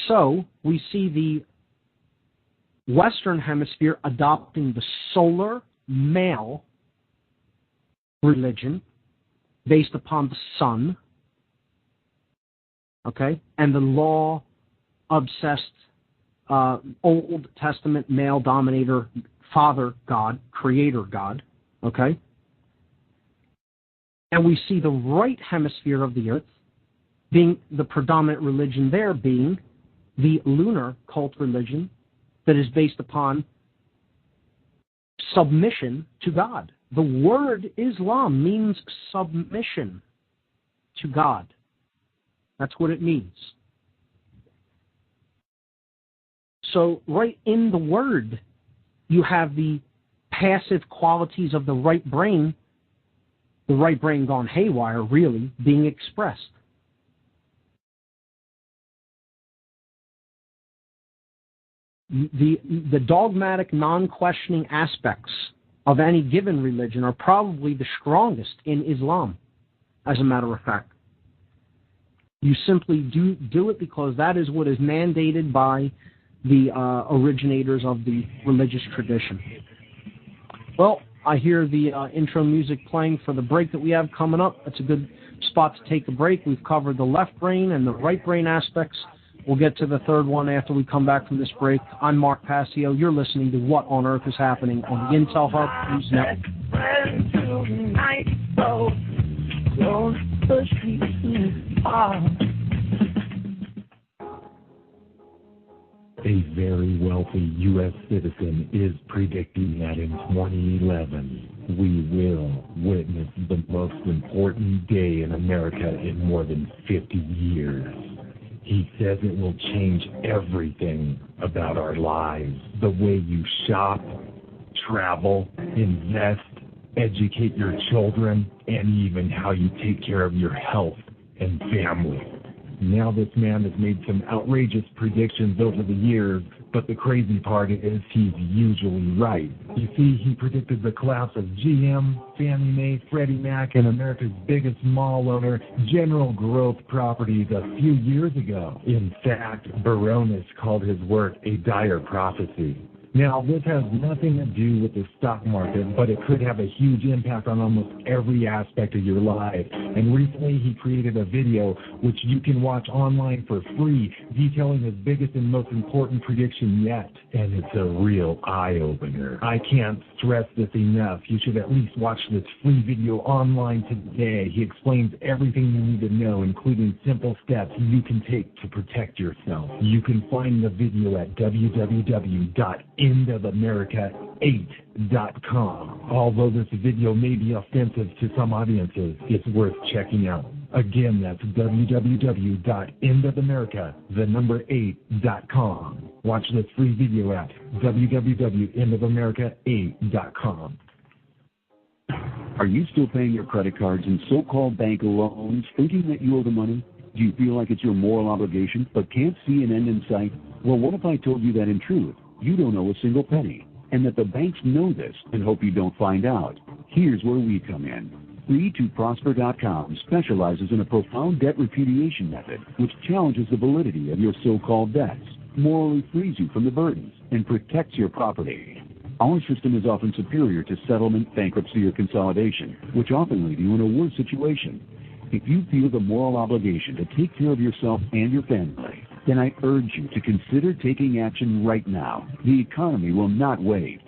So we see the Western hemisphere adopting the solar male religion based upon the sun, okay, and the law-obsessed Old Testament male dominator, Father God, Creator God, okay? And we see the right hemisphere of the earth being the predominant religion there being the lunar cult religion that is based upon submission to God. The word Islam means submission to God. That's what it means. So right in the word, you have the passive qualities of the right brain gone haywire, really, being expressed. The dogmatic, non-questioning aspects of any given religion are probably the strongest in Islam, as a matter of fact. You simply do it because that is what is mandated by the originators of the religious tradition. Well, I hear the intro music playing for the break that we have coming up. That's a good spot to take a break. We've covered the left brain and the right brain aspects. We'll get to the third one after we come back from this break. I'm Mark Passio. You're listening to What on Earth is Happening on the Intel Hub News Network. A very wealthy U.S. citizen is predicting that in 2011 we will witness the most important day in America in more than 50 years. He says it will change everything about our lives. The way you shop, travel, invest, educate your children, and even how you take care of your health and family. Now this man has made some outrageous predictions over the years, but the crazy part is he's usually right. You see, he predicted the collapse of GM, Fannie Mae, Freddie Mac, and America's biggest mall owner, General Growth Properties, a few years ago. In fact, Baronis called his work a dire prophecy. Now, this has nothing to do with the stock market, but it could have a huge impact on almost every aspect of your life. And recently, he created a video which you can watch online for free, detailing his biggest and most important prediction yet. And it's a real eye-opener. I can't stress this enough. You should at least watch this free video online today. He explains everything you need to know, including simple steps you can take to protect yourself. You can find the video at www.endofamerica8.com. Although this video may be offensive to some audiences, it's worth checking out. Again, that's www.endofamerica8.com. Watch this free video at www.endofamerica8.com. Are you still paying your credit cards and so-called bank loans thinking that you owe the money? Do you feel like it's your moral obligation but can't see an end in sight? Well, what if I told you that in truth, you don't owe a single penny, and that the banks know this and hope you don't find out? Here's where we come in. Free2Prosper.com specializes in a profound debt repudiation method which challenges the validity of your so-called debts, morally frees you from the burdens, and protects your property. Our system is often superior to settlement, bankruptcy, or consolidation, which often leave you in a worse situation. If you feel the moral obligation to take care of yourself and your family, then I urge you to consider taking action right now. The economy will not wait.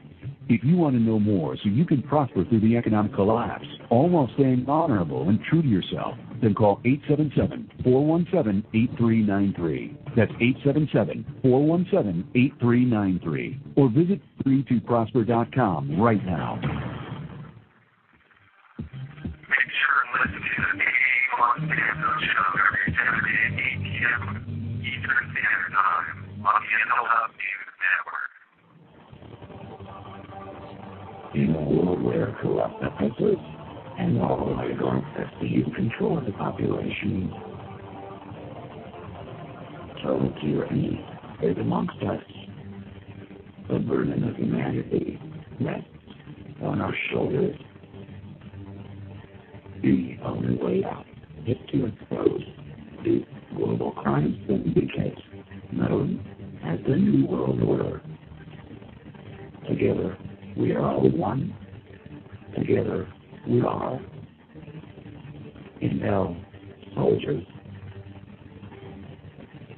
If you want to know more so you can prosper through the economic collapse, all while staying honorable and true to yourself, then call 877-417-8393. That's 877-417-8393. Or visit free2prosper.com right now. Make sure and listen to the PA Los Santos show every Saturday at 8 p.m. Eastern Standard Time on the Intel Hub News Network. In a world where corrupt officers and all oligarchs that seize control of the population, total tyranny is amongst us. The burden of humanity rests on our shoulders. The only way out is to expose the global crime syndicate known as the New World Order. Together, we are all one. Together, we are Intel soldiers.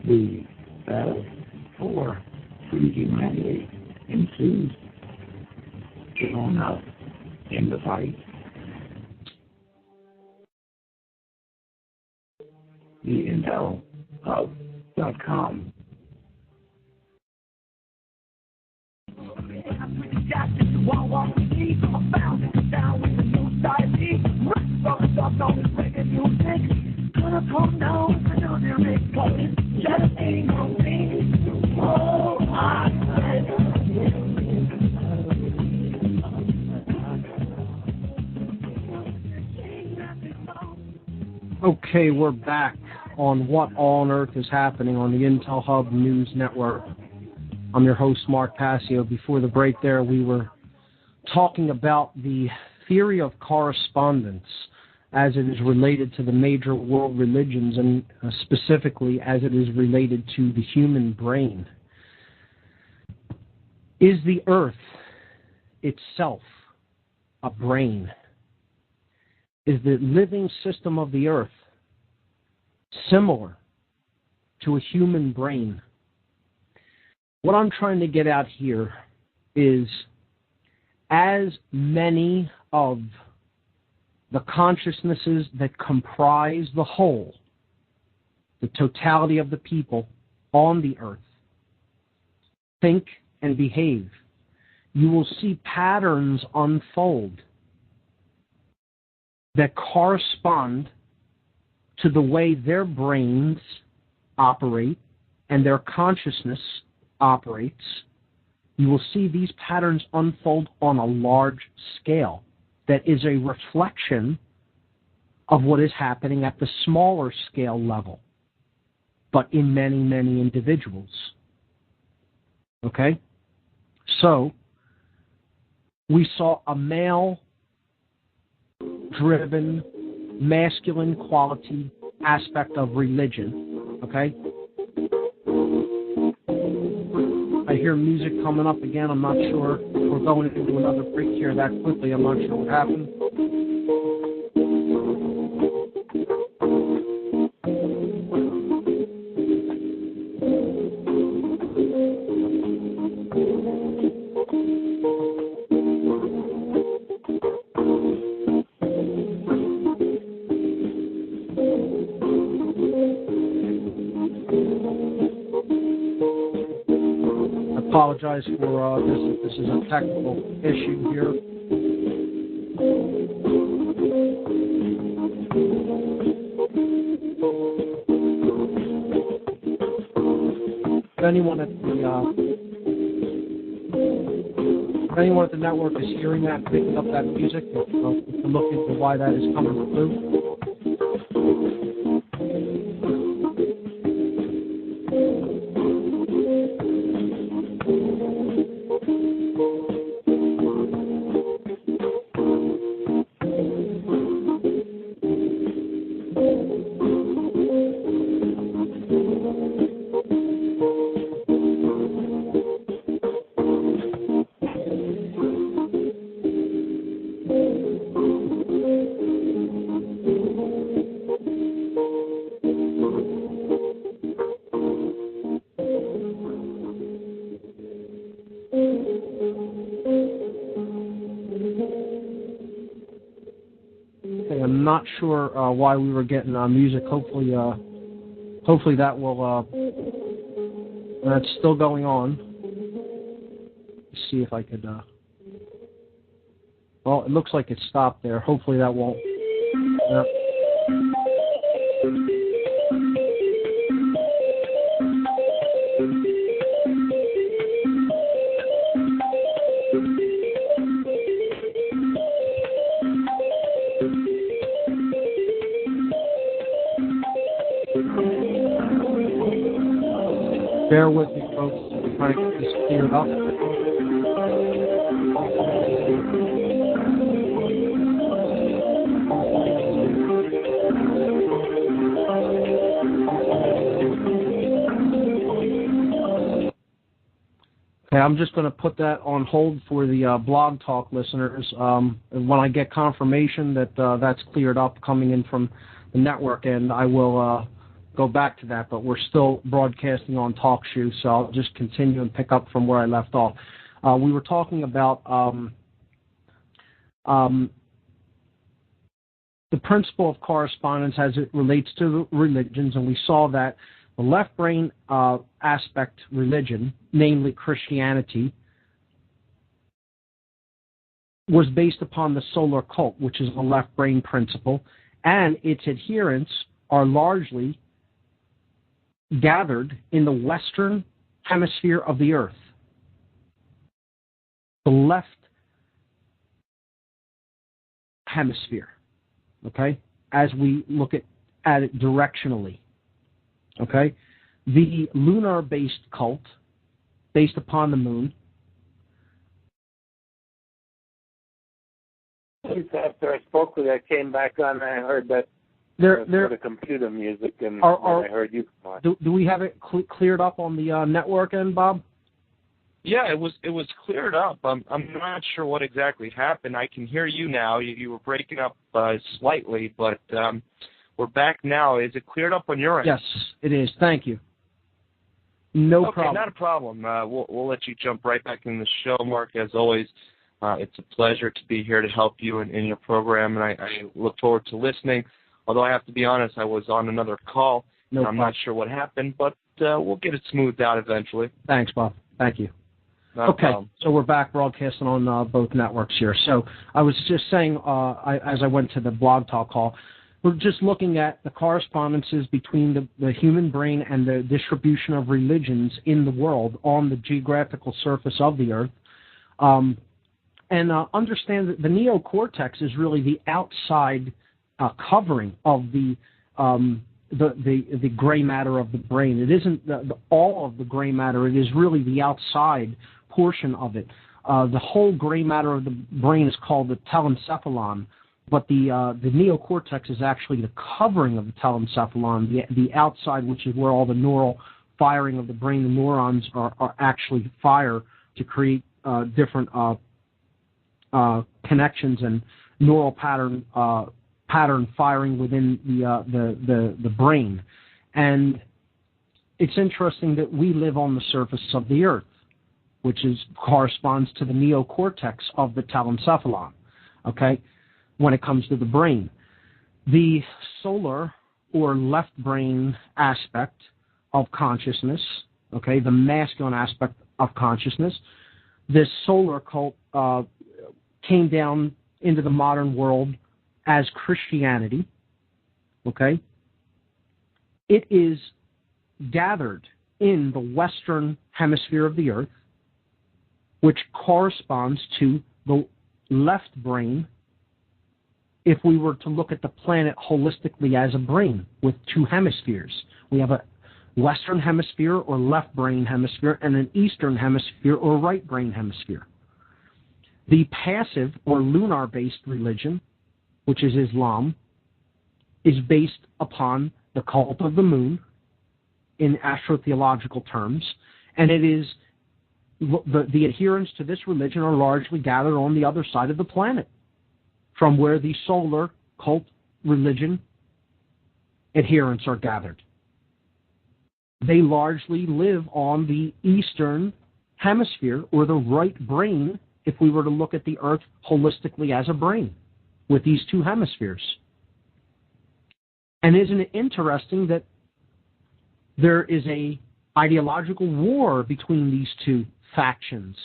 The battle for free humanity ensues. Join us in the fight. TheIntelHub.com. Okay, we're back on What on Earth is Happening on the Intel Hub News Network. I'm your host, Mark Passio. Before the break there, we were talking about the theory of correspondence as it is related to the major world religions and specifically as it is related to the human brain. Is the earth itself a brain? Is the living system of the earth similar to a human brain? What I'm trying to get at here is as many of the consciousnesses that comprise the whole, the totality of the people on the earth, think and behave, you will see patterns unfold that correspond to the way their brains operate and their consciousness operates. You will see these patterns unfold on a large scale that is a reflection of what is happening at the smaller scale level, but in many, many individuals. Okay? So, we saw a male-driven, masculine quality aspect of religion. Okay? I hear music coming up again. I'm not sure. We're going into another break here that quickly. I'm not sure what happened. Apologize for this is a technical issue here. If anyone at the If anyone at the network is hearing that, picking up that music, we can look into why that is coming through. I'm not sure why we were getting music. Hopefully that will. That's still going on. Let's see if I could. Well, it looks like it stopped there. Hopefully that won't. Bear with me, folks. I'm trying to get this cleared up. Okay, I'm just going to put that on hold for the Blog Talk listeners. When I get confirmation that that's cleared up coming in from the network, and I will go back to that, but we're still broadcasting on TalkShoe, so I'll just continue and pick up from where I left off. We were talking about the principle of correspondence as it relates to religions, and we saw that the left brain aspect religion, namely Christianity, was based upon the solar cult, which is the left brain principle, and its adherents are largely gathered in the western hemisphere of the earth. The left hemisphere, okay, as we look at it directionally, okay? The lunar-based cult, based upon the moon. After I spoke with you, I came back on and I heard that the computer music, and I heard you come on. Do we have it cleared up on the network end, Bob? Yeah, it was cleared up. I'm not sure what exactly happened. I can hear you now. You were breaking up slightly, but we're back now. Is it cleared up on your end? Yes, it is. Thank you. No problem. Okay, not a problem. We'll let you jump right back in the show, Mark. As always, it's a pleasure to be here to help you in your program, and I look forward to listening. Although I have to be honest, I was on another call, and I'm not sure what happened, but we'll get it smoothed out eventually. Thanks, Bob. Thank you. Not okay, so we're back broadcasting on both networks here. So I was just saying, as I went to the Blog Talk call, we're just looking at the correspondences between the human brain and the distribution of religions in the world on the geographical surface of the earth. And understand that the neocortex is really the outside covering of the gray matter of the brain. It isn't all of the gray matter. It is really the outside portion of it. The whole gray matter of the brain is called the telencephalon, but the neocortex is actually the covering of the telencephalon, the outside, which is where all the neural firing of the brain, the neurons are actually fire to create different connections and neural pattern firing within the brain. And it's interesting that we live on the surface of the earth, which corresponds to the neocortex of the telencephalon, okay, when it comes to the brain. The solar or left brain aspect of consciousness, okay, the masculine aspect of consciousness, this solar cult came down into the modern world as Christianity, okay? It is gathered in the western hemisphere of the earth, which corresponds to the left brain if we were to look at the planet holistically as a brain with two hemispheres. We have a Western hemisphere or left brain hemisphere and an Eastern hemisphere or right brain hemisphere. The passive or lunar-based religion, which is Islam, is based upon the cult of the moon in astrotheological terms, and it is the adherents to this religion are largely gathered on the other side of the planet, from where the solar cult religion adherents are gathered. They largely live on the Eastern hemisphere, or the right brain, if we were to look at the Earth holistically as a brain, with these two hemispheres. And isn't it interesting that there is a ideological war between these two factions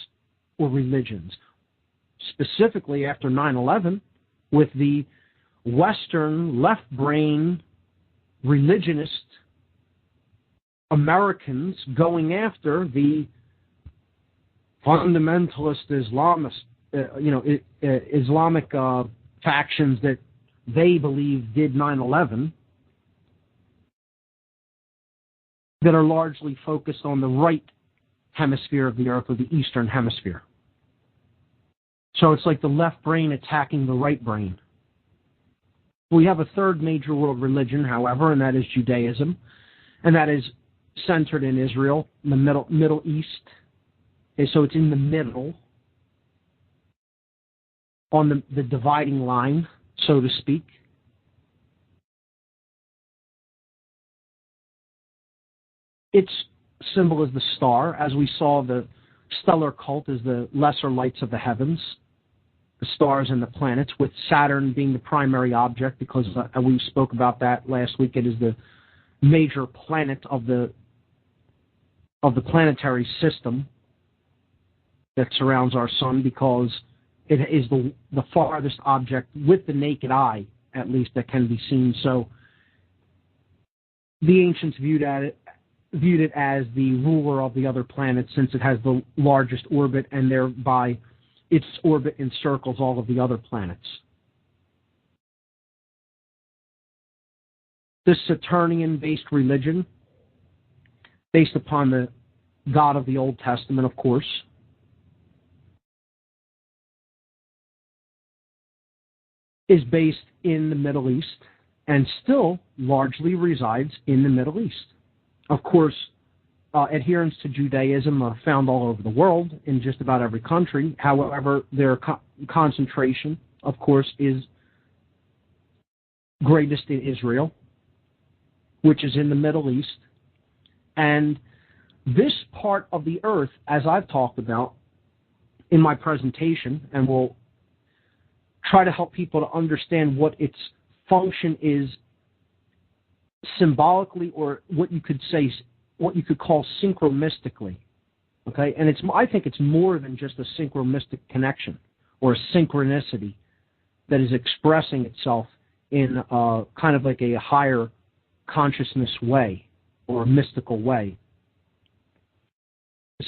or religions, specifically after 9/11, with the Western left brain religionist Americans going after the fundamentalist Islamic factions that they believe did 9/11, that are largely focused on the right hemisphere of the Earth, or the Eastern hemisphere. So it's like the left brain attacking the right brain. We have a third major world religion, however, and that is Judaism, and that is centered in Israel, in the Middle East. And so it's in the middle, on the dividing line, so to speak. Its symbol is the star. As we saw, the stellar cult is the lesser lights of the heavens, the stars and the planets, with Saturn being the primary object, because we spoke about that last week. It is the major planet of the planetary system that surrounds our sun, because it is the farthest object with the naked eye, at least, that can be seen. So the ancients viewed it as the ruler of the other planets, since it has the largest orbit, and thereby its orbit encircles all of the other planets. This Saturnian-based religion, based upon the God of the Old Testament, of course, is based in the Middle East and still largely resides in the Middle East. Of course, adherents to Judaism are found all over the world, in just about every country. However, their concentration, of course, is greatest in Israel, which is in the Middle East. And this part of the earth, as I've talked about in my presentation, and we'll try to help people to understand what its function is symbolically, or what you could call synchromystically. Okay? And I think it's more than just a synchromystic connection or a synchronicity that is expressing itself in kind of like a higher consciousness way, or a mystical way.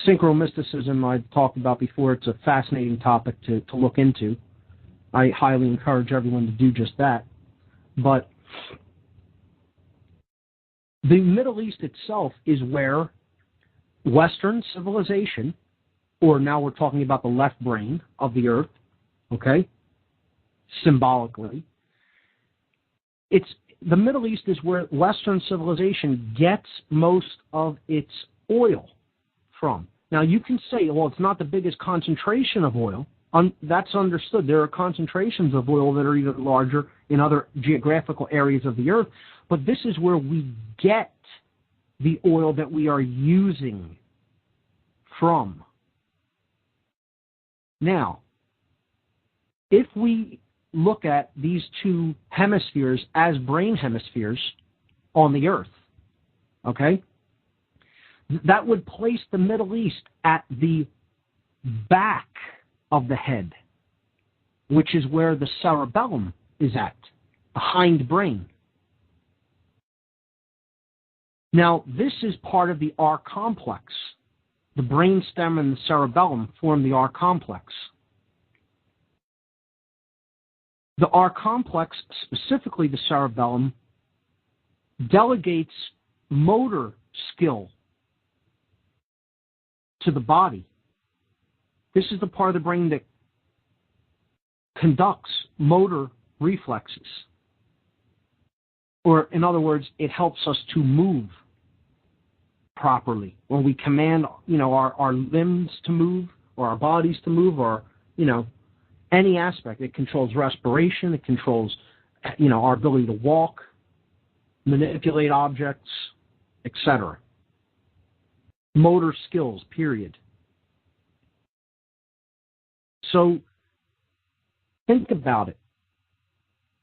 Synchromysticism I've talked about before. It's a fascinating topic to look into. I highly encourage everyone to do just that. But the Middle East itself is where Western civilization, or now we're talking about the left brain of the earth, okay, symbolically, the Middle East is where Western civilization gets most of its oil from. Now, you can say, well, it's not the biggest concentration of oil. That's understood. There are concentrations of oil that are even larger in other geographical areas of the earth, but this is where we get the oil that we are using from. Now, if we look at these two hemispheres as brain hemispheres on the earth, okay, that would place the Middle East at the back of the head, which is where the cerebellum is at, the hindbrain. Now, this is part of the R complex, the brainstem and the cerebellum form the R complex. The R complex, specifically the cerebellum, delegates motor skill to the body. This is the part of the brain that conducts motor reflexes. Or, in other words, it helps us to move properly. When we command, our limbs to move, or our bodies to move, or, any aspect. It controls respiration. It controls, our ability to walk, manipulate objects, etc. Motor skills, period. So, think about it.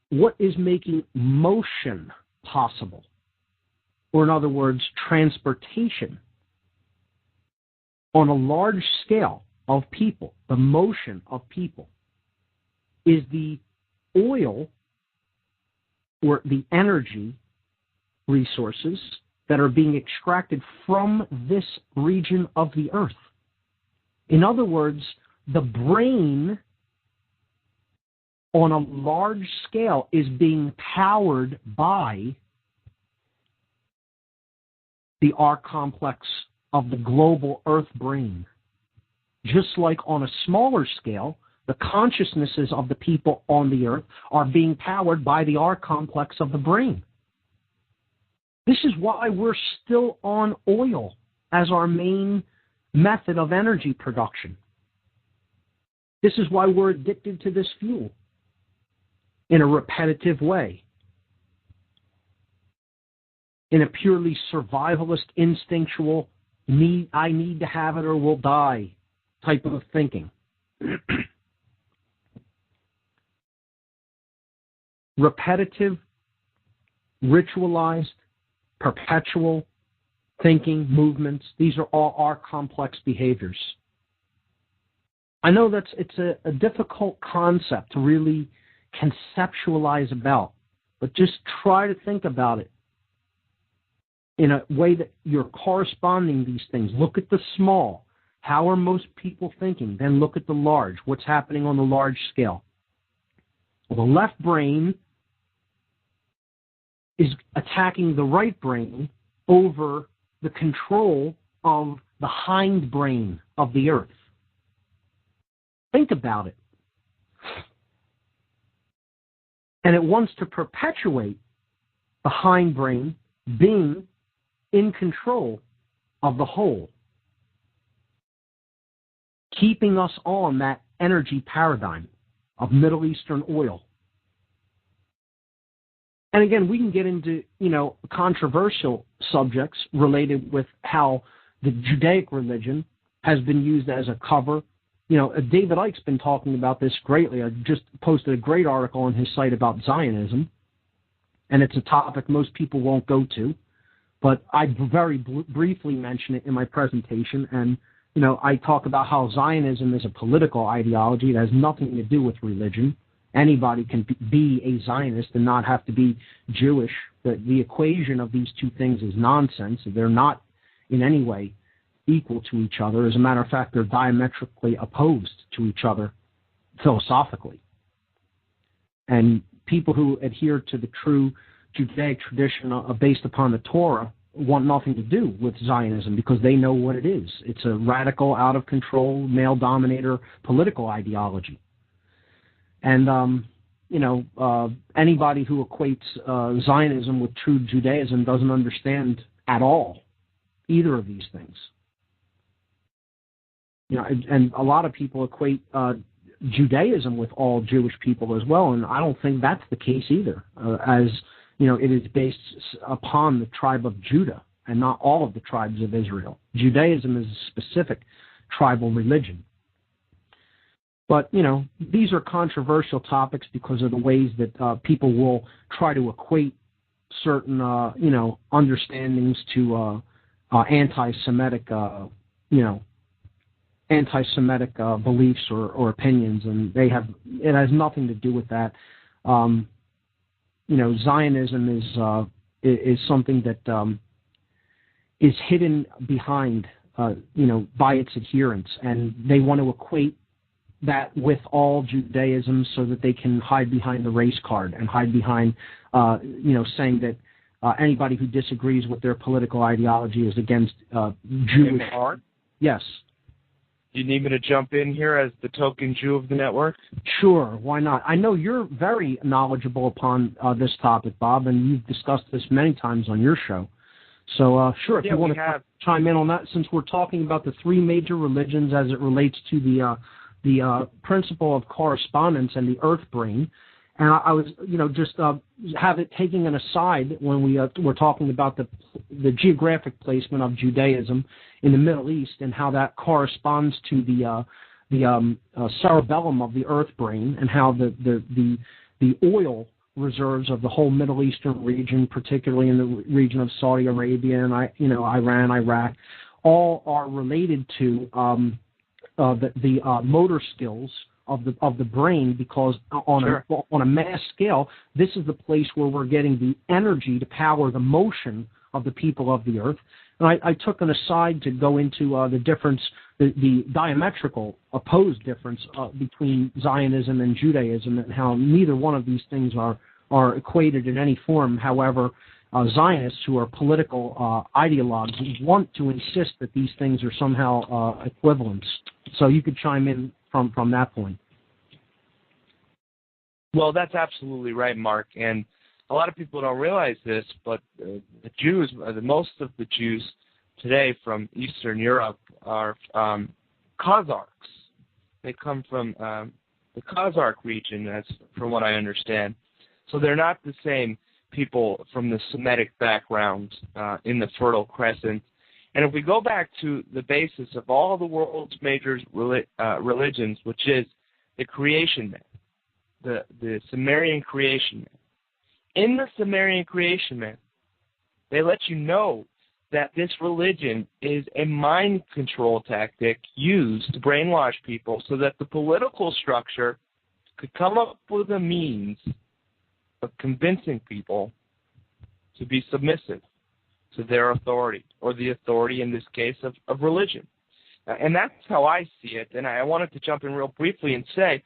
What is making motion possible? Or in other words, transportation on a large scale of people, the motion of people, is the oil or the energy resources that are being extracted from this region of the earth. In other words, the brain on a large scale is being powered by the R complex of the global earth brain. Just like on a smaller scale, the consciousnesses of the people on the earth are being powered by the R complex of the brain. This is why we're still on oil as our main method of energy production. This is why we're addicted to this fuel in a repetitive way, in a purely survivalist, instinctual, I need to have it or we'll die type of thinking. Repetitive, ritualized, perpetual thinking, movements, these are all our complex behaviors. I know it's a difficult concept to really conceptualize about, but just try to think about it in a way that you're corresponding these things. Look at the small. How are most people thinking? Then look at the large. What's happening on the large scale? Well, the left brain is attacking the right brain over the control of the hind brain of the earth. Think about it. And it wants to perpetuate the hind brain being in control of the whole, keeping us on that energy paradigm of Middle Eastern oil. And again, we can get into, controversial subjects related with how the Judaic religion has been used as a cover. David Icke's been talking about this greatly. I just posted a great article on his site about Zionism, and it's a topic most people won't go to, but I very briefly mention it in my presentation, and, I talk about how Zionism is a political ideology. It has nothing to do with religion. Anybody can be a Zionist and not have to be Jewish. The equation of these two things is nonsense. They're not in any way equal to each other. As a matter of fact, they're diametrically opposed to each other philosophically. And people who adhere to the true Judaic tradition based upon the Torah want nothing to do with Zionism because they know what it is. It's a radical, out-of-control, male-dominator political ideology. And, anybody who equates Zionism with true Judaism doesn't understand at all either of these things. And a lot of people equate Judaism with all Jewish people as well, and I don't think that's the case either, as, it is based upon the tribe of Judah and not all of the tribes of Israel. Judaism is a specific tribal religion. But, these are controversial topics because of the ways that people will try to equate certain, understandings to anti-Semitic, anti-Semitic beliefs or opinions, and it has nothing to do with that. Zionism is something that is hidden behind by its adherents, and they want to equate that with all Judaism so that they can hide behind the race card and hide behind, saying that anybody who disagrees with their political ideology is against Jewish. Yes. Do you need me to jump in here as the token Jew of the network? Sure, why not? I know you're very knowledgeable upon this topic, Bob, and you've discussed this many times on your show. So, sure, if you want to chime in on that, since we're talking about the three major religions as it relates to the principle of correspondence and the earth brain. And I was, just have it taking an aside when we're talking about the geographic placement of Judaism in the Middle East and how that corresponds to the cerebellum of the earth brain, and how the oil reserves of the whole Middle Eastern region, particularly in the region of Saudi Arabia and Iran, Iraq, all are related to the motor skills of the brain, because on a mass scale, this is the place where we're getting the energy to power the motion of the people of the earth. And I took an aside to go into the difference, the diametrical opposed difference between Zionism and Judaism, and how neither one of these things are equated in any form. However, Zionists, who are political ideologues, want to insist that these things are somehow equivalents. So you could chime in from that point. Well, that's absolutely right, Mark. And a lot of people don't realize this, but the Jews, most of the Jews today from Eastern Europe are Khazars. They come from the Khazar region, from what I understand. So they're not the same people from the Semitic background in the Fertile Crescent. And if we go back to the basis of all the world's major religions, which is the creation myth, the Sumerian creation myth, in the Sumerian creation myth, they let you know that this religion is a mind control tactic used to brainwash people so that the political structure could come up with a means of convincing people to be submissive to their authority, or the authority in this case of religion. And that's how I see it. And I wanted to jump in real briefly and say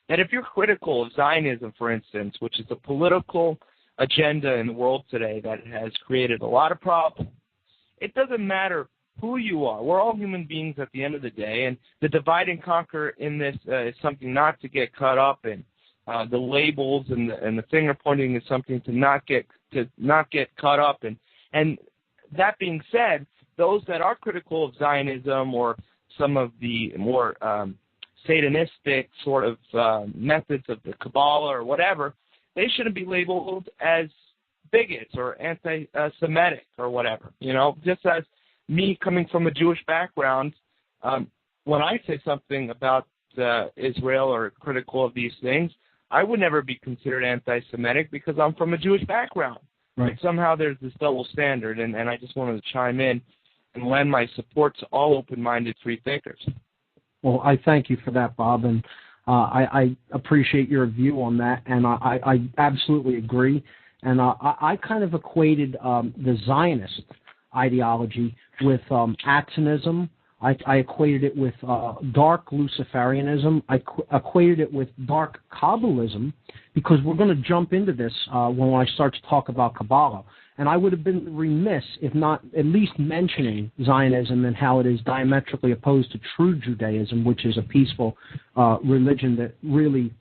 that if you're critical of Zionism, for instance, which is a political agenda in the world today that has created a lot of problems, it doesn't matter who you are. We're all human beings at the end of the day, and the divide and conquer in this is something not to get caught up in. The labels and the finger pointing is something to not get caught up in. And that being said, those that are critical of Zionism or some of the more Satanistic sort of methods of the Kabbalah or whatever, they shouldn't be labeled as bigots or anti-Semitic or whatever. Just as me coming from a Jewish background, when I say something about Israel or critical of these things, I would never be considered anti-Semitic because I'm from a Jewish background. Right. But somehow there's this double standard, and I just wanted to chime in and lend my support to all open-minded free thinkers. Well, I thank you for that, Bob, and I appreciate your view on that, and I absolutely agree. And I kind of equated the Zionist ideology with Atzinism. I equated it with dark Luciferianism. I equated it with dark Kabbalism, because we're going to jump into this when I start to talk about Kabbalah. And I would have been remiss if not at least mentioning Zionism and how it is diametrically opposed to true Judaism, which is a peaceful religion that really,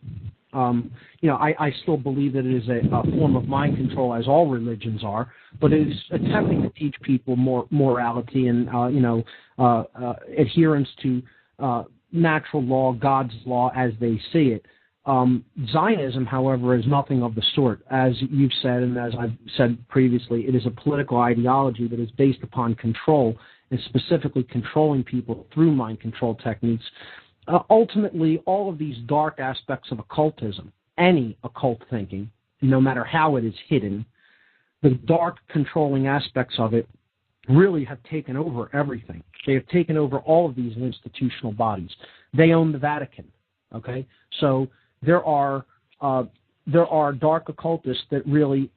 I still believe that it is a form of mind control, as all religions are, but it is attempting to teach people morality and, adherence to natural law, God's law as they see it. Zionism, however, is nothing of the sort. As you've said, and as I've said previously, it is a political ideology that is based upon control, and specifically controlling people through mind control techniques. Ultimately, all of these dark aspects of occultism, any occult thinking, no matter how it is hidden, the dark controlling aspects of it really have taken over everything. They have taken over all of these institutional bodies. They own the Vatican, okay? So there are dark occultists that really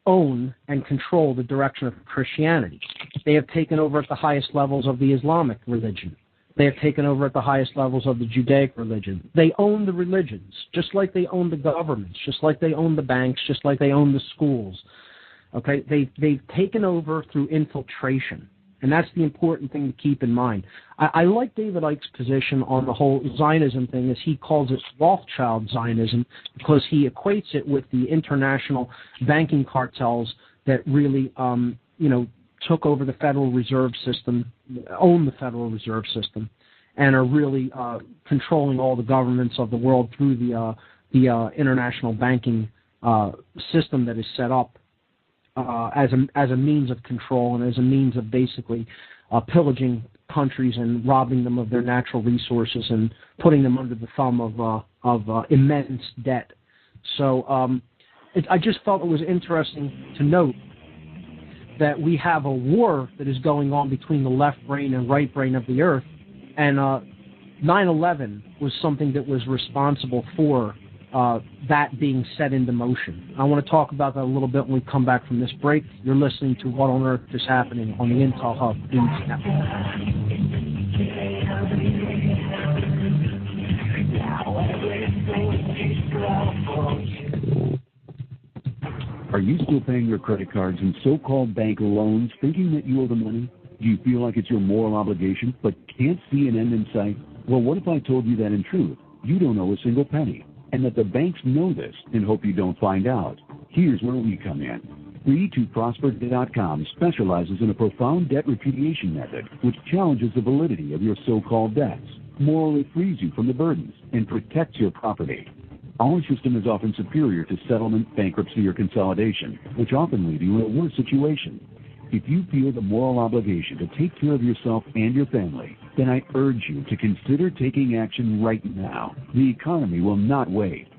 own and control the direction of Christianity. They have taken over at the highest levels of the Islamic religion. They have taken over at the highest levels of the Judaic religion. They own the religions, just like they own the governments, just like they own the banks, just like they own the schools. Okay, they've taken over through infiltration, and that's the important thing to keep in mind. I like David Icke's position on the whole Zionism thing, as he calls it Rothschild Zionism, because he equates it with the international banking cartels that really, took over the Federal Reserve System, own the Federal Reserve System, and are really controlling all the governments of the world through the international banking system that is set up as a means of control and as a means of basically pillaging countries and robbing them of their natural resources and putting them under the thumb of immense debt. So I just felt it was interesting to note that we have a war that is going on between the left brain and right brain of the earth, and 9/11 was something that was responsible for that being set into motion. I want to talk about that a little bit when we come back from this break. You're listening to What on Earth is Happening on the Intel Hub News Network. Are you still paying your credit cards and so-called bank loans thinking that you owe the money? Do you feel like it's your moral obligation but can't see an end in sight? Well, what if I told you that in truth, you don't owe a single penny, and that the banks know this and hope you don't find out? Here's where we come in. Free2Prosper.com specializes in a profound debt repudiation method which challenges the validity of your so-called debts, morally frees you from the burdens, and protects your property. Our system is often superior to settlement, bankruptcy, or consolidation, which often leave you in a worse situation. If you feel the moral obligation to take care of yourself and your family, then I urge you to consider taking action right now. The economy will not wait.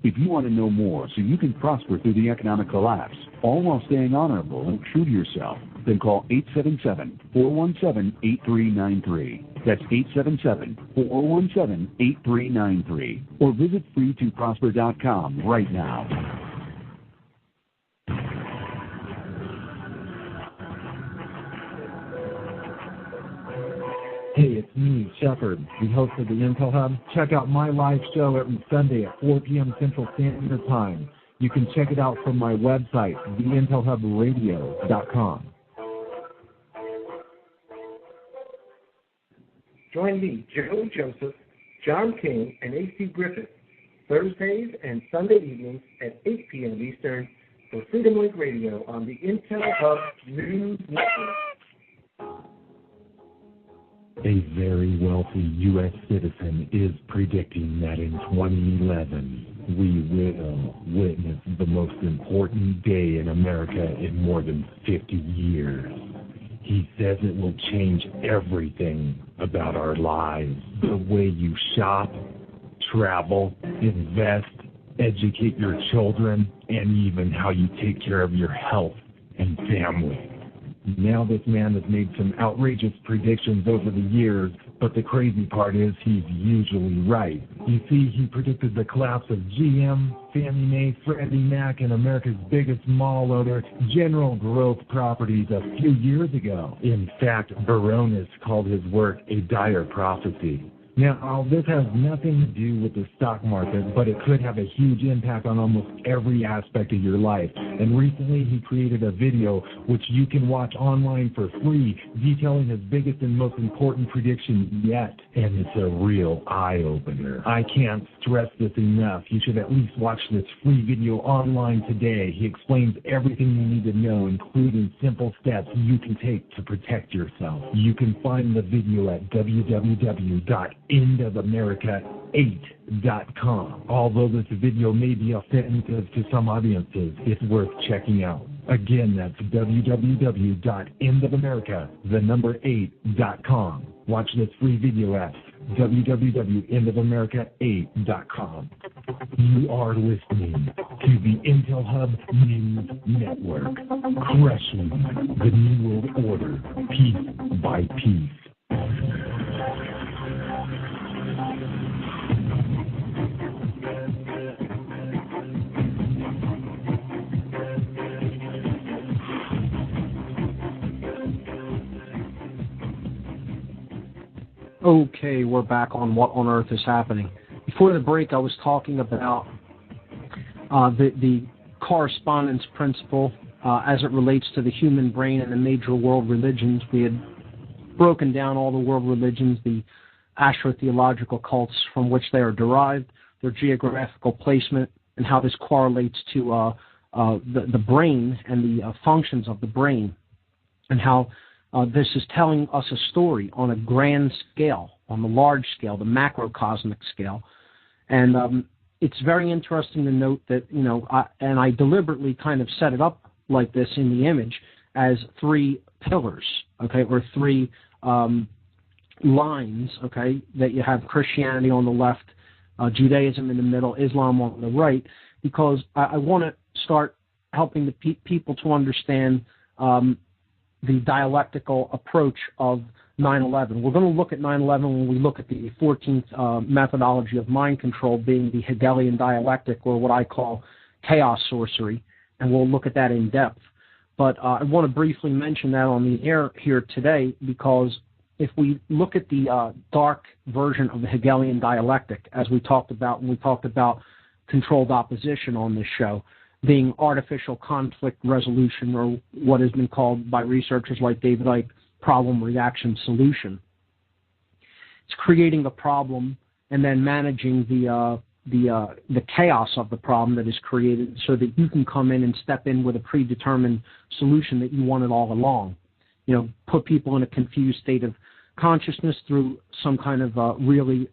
If you want to know more so you can prosper through the economic collapse, all while staying honorable and true to yourself, then call 877-417-8393. That's 877-417-8393. Or visit Free2Prosper.com right now. Hey, it's me, Shepard, the host of the Intel Hub. Check out my live show every Sunday at 4 p.m. Central Standard Time. You can check it out from my website, theintelhubradio.com. Join me, Joe Joseph, John King, and A.C. Griffith, Thursdays and Sunday evenings at 8 p.m. Eastern for Freedom Link Radio on the Intel Hub News Network. A very wealthy U.S. citizen is predicting that in 2011, we will witness the most important day in America in more than 50 years. He says it will change everything about our lives. The way you shop, travel, invest, educate your children, and even how you take care of your health and family. Now this man has made some outrageous predictions over the years, but the crazy part is he's usually right. You see, he predicted the collapse of GM, Fannie Mae, Freddie Mac, and America's biggest mall owner, General Growth Properties, a few years ago. In fact, Baronis called his work a dire prophecy. Now, this has nothing to do with the stock market, but it could have a huge impact on almost every aspect of your life. And recently, he created a video which you can watch online for free, detailing his biggest and most important prediction yet. And it's a real eye-opener. I can't stress this enough. You should at least watch this free video online today. He explains everything you need to know, including simple steps you can take to protect yourself. You can find the video at www.endofamerica8.com. Although this video may be offensive to some audiences, it's worth checking out. Again, that's www.endofamerica8.com. Watch this free video at www.endofamerica8.com. You are listening to the Intel Hub News Network, crushing the New World Order piece by piece. Okay, we're back on What on Earth is Happening. Before the break, I was talking about the correspondence principle as it relates to the human brain and the major world religions. We had broken down all the world religions, the astrotheological cults from which they are derived, their geographical placement, and how this correlates to the brain and the functions of the brain, and how this is telling us a story on a grand scale, on the large scale, the macrocosmic scale. And it's very interesting to note that, I deliberately kind of set it up like this in the image as three pillars, okay, or three lines, okay, that you have Christianity on the left, Judaism in the middle, Islam on the right, because I want to start helping the people to understand the dialectical approach of 9/11. We're going to look at 9/11 when we look at the 14th methodology of mind control, being the Hegelian dialectic, or what I call chaos sorcery, and we'll look at that in depth. But I want to briefly mention that on the air here today, because if we look at the dark version of the Hegelian dialectic, as we talked about when we talked about controlled opposition on this show, being artificial conflict resolution, or what has been called by researchers like David Icke, problem, reaction, solution. It's creating a problem and then managing the chaos of the problem that is created, so that you can come in and step in with a predetermined solution that you wanted all along. Put people in a confused state of consciousness through some kind of really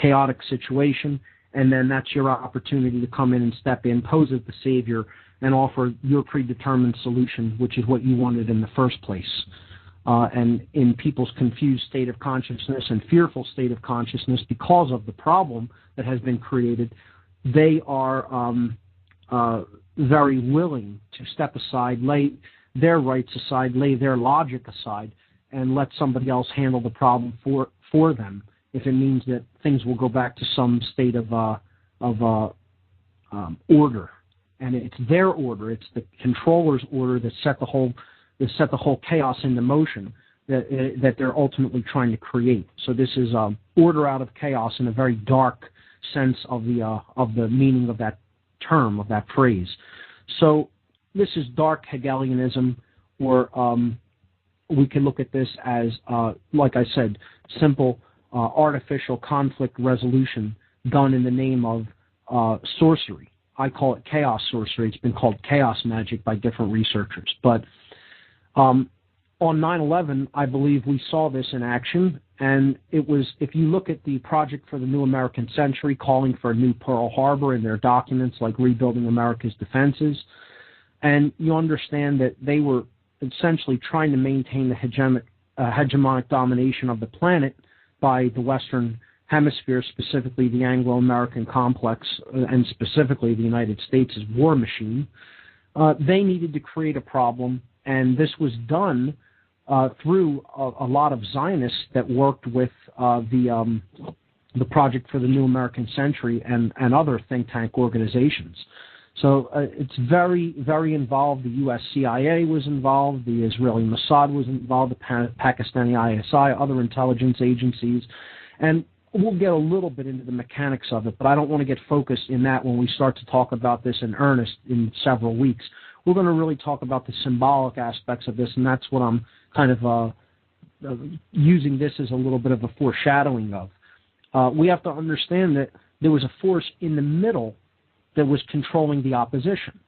chaotic situation, and then that's your opportunity to come in and step in, pose as the savior, and offer your predetermined solution, which is what you wanted in the first place. And in people's confused state of consciousness and fearful state of consciousness because of the problem that has been created, they are very willing to step aside, lay their rights aside, lay their logic aside, and let somebody else handle the problem for them, if it means that things will go back to some state of order. And it's their order, it's the controller's order that set the whole chaos into motion that they're ultimately trying to create. So this is order out of chaos in a very dark sense of the meaning of that term, of that phrase. So this is dark Hegelianism, or we can look at this as, like I said, simple artificial conflict resolution done in the name of sorcery. I call it chaos sorcery. It's been called chaos magic by different researchers. But on 9/11, I believe we saw this in action, and it was, if you look at the Project for the New American Century calling for a new Pearl Harbor in their documents like Rebuilding America's Defenses, and you understand that they were essentially trying to maintain the hegemonic domination of the planet by the Western Hemisphere, specifically the Anglo-American complex, and specifically the United States' war machine. They needed to create a problem, and this was done through a lot of Zionists that worked with the Project for the New American Century and other think tank organizations. So it's very, very involved. The U.S. CIA was involved. The Israeli Mossad was involved. The Pakistani ISI, other intelligence agencies. And we'll get a little bit into the mechanics of it, but I don't want to get focused in that when we start to talk about this in earnest in several weeks. We're going to really talk about the symbolic aspects of this, and that's what I'm kind of using this as a little bit of a foreshadowing of. We have to understand that there was a force in the middle that was controlling the opposition.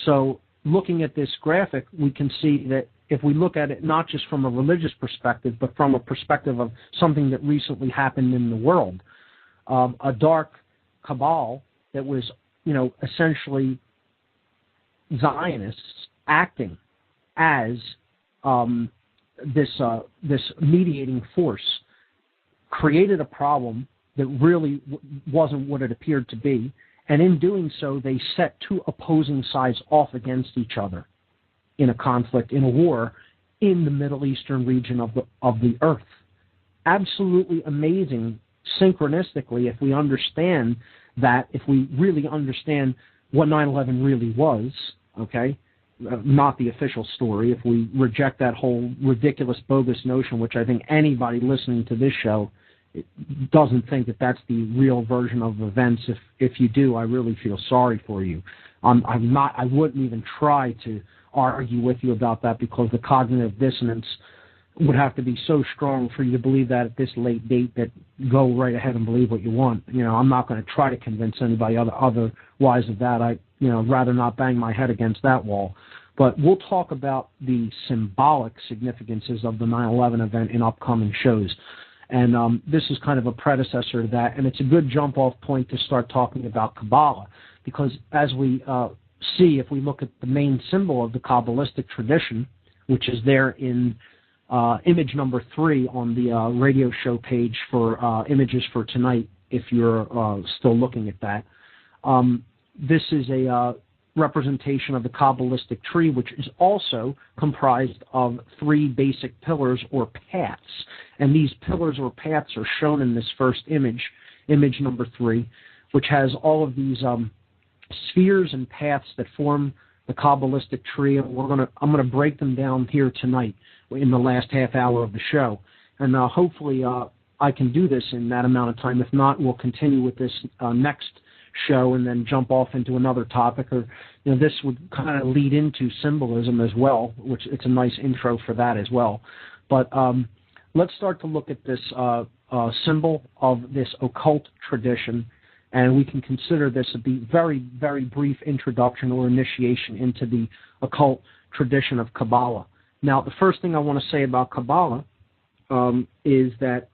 So looking at this graphic, we can see that if we look at it not just from a religious perspective, but from a perspective of something that recently happened in the world, a dark cabal that was, essentially Zionists acting as this mediating force, created a problem that really wasn't what it appeared to be, and in doing so, they set two opposing sides off against each other in a conflict, in a war, in the Middle Eastern region of the earth. Absolutely amazing, synchronistically, if we understand that, if we really understand what 9/11 really was, okay, not the official story, if we reject that whole ridiculous, bogus notion, which I think anybody listening to this show doesn't think that that's the real version of events. If you do, I really feel sorry for you. I wouldn't even try to argue with you about that, because the cognitive dissonance would have to be so strong for you to believe that at this late date, that go right ahead and believe what you want. I'm not going to try to convince anybody otherwise of that. I'd rather not bang my head against that wall. But we'll talk about the symbolic significances of the 9/11 event in upcoming shows. And this is kind of a predecessor to that, and it's a good jump-off point to start talking about Kabbalah, because as we see, if we look at the main symbol of the Kabbalistic tradition, which is there in image number 3 on the radio show page for images for tonight, if you're still looking at that. This is a representation of the Kabbalistic tree, which is also comprised of 3 basic pillars or paths. And these pillars or paths are shown in this first image number 3, which has all of these spheres and paths that form the Kabbalistic tree. And I'm gonna break them down here tonight in the last half hour of the show. And hopefully I can do this in that amount of time. If not, we'll continue with this next show and then jump off into another topic, or this would kind of lead into symbolism as well, which it's a nice intro for that as well. But let's start to look at this symbol of this occult tradition, and we can consider this a very, very brief introduction or initiation into the occult tradition of Kabbalah. Now, the first thing I want to say about Kabbalah is that,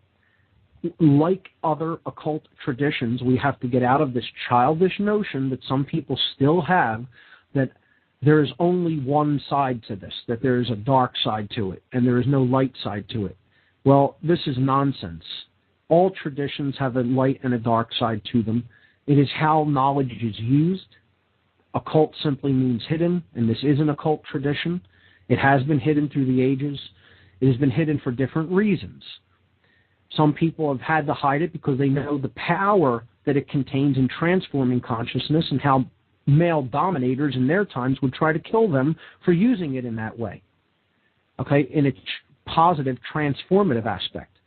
like other occult traditions, we have to get out of this childish notion that some people still have, that there is only one side to this, that there is a dark side to it, and there is no light side to it. Well, this is nonsense. All traditions have a light and a dark side to them. It is how knowledge is used. Occult simply means hidden, and this is an occult tradition. It has been hidden through the ages. It has been hidden for different reasons. Some people have had to hide it because they know the power that it contains in transforming consciousness, and how male dominators in their times would try to kill them for using it in that way. Okay, in its positive, transformative aspect.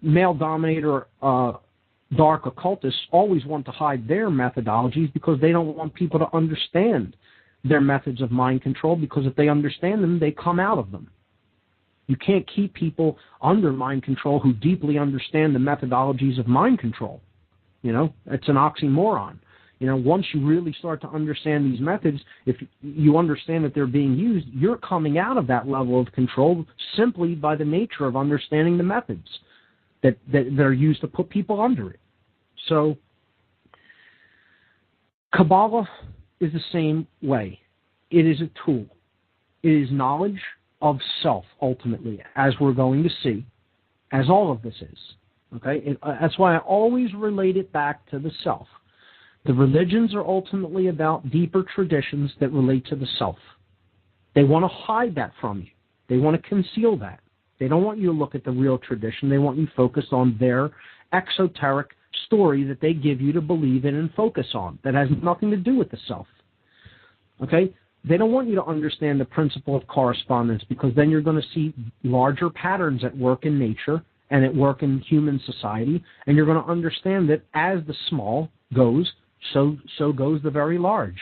Male dominator, dark occultists always want to hide their methodologies because they don't want people to understand their methods of mind control, because if they understand them, they come out of them. You can't keep people under mind control who deeply understand the methodologies of mind control. It's an oxymoron. Once you really start to understand these methods, if you understand that they're being used, you're coming out of that level of control simply by the nature of understanding the methods that are used to put people under it. So Kabbalah is the same way. It is a tool. It is knowledge of self, ultimately, as we're going to see, as all of this is. Okay, that's why I always relate it back to the self. The religions are ultimately about deeper traditions that relate to the self. They want to hide that from you. They want to conceal that. They don't want you to look at the real tradition. They want you focused on their exoteric story that they give you to believe in and focus on, that has nothing to do with the self. Okay? They don't want you to understand the principle of correspondence, because then you're going to see larger patterns at work in nature and at work in human society, and you're going to understand that as the small goes, so goes the very large,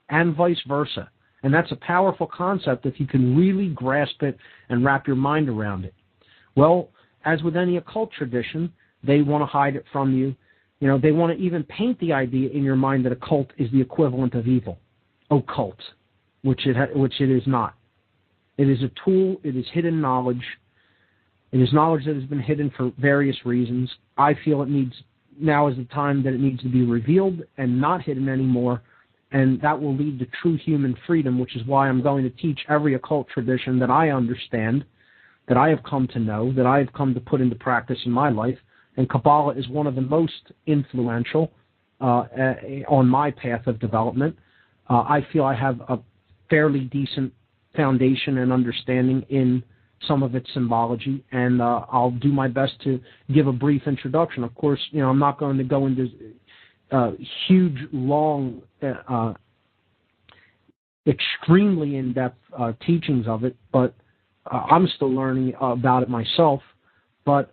and vice versa. And that's a powerful concept if you can really grasp it and wrap your mind around it. Well, as with any occult tradition, they want to hide it from you. They want to even paint the idea in your mind that occult is the equivalent of evil. Occult. Which it is not. It is a tool. It is hidden knowledge. It is knowledge that has been hidden for various reasons. I feel now is the time that it needs to be revealed and not hidden anymore, and that will lead to true human freedom, which is why I'm going to teach every occult tradition that I understand, that I have come to know, that I have come to put into practice in my life, and Kabbalah is one of the most influential on my path of development. I feel I have a fairly decent foundation and understanding in some of its symbology, and I'll do my best to give a brief introduction. Of course, I'm not going to go into huge, long extremely in-depth teachings of it, but I'm still learning about it myself. But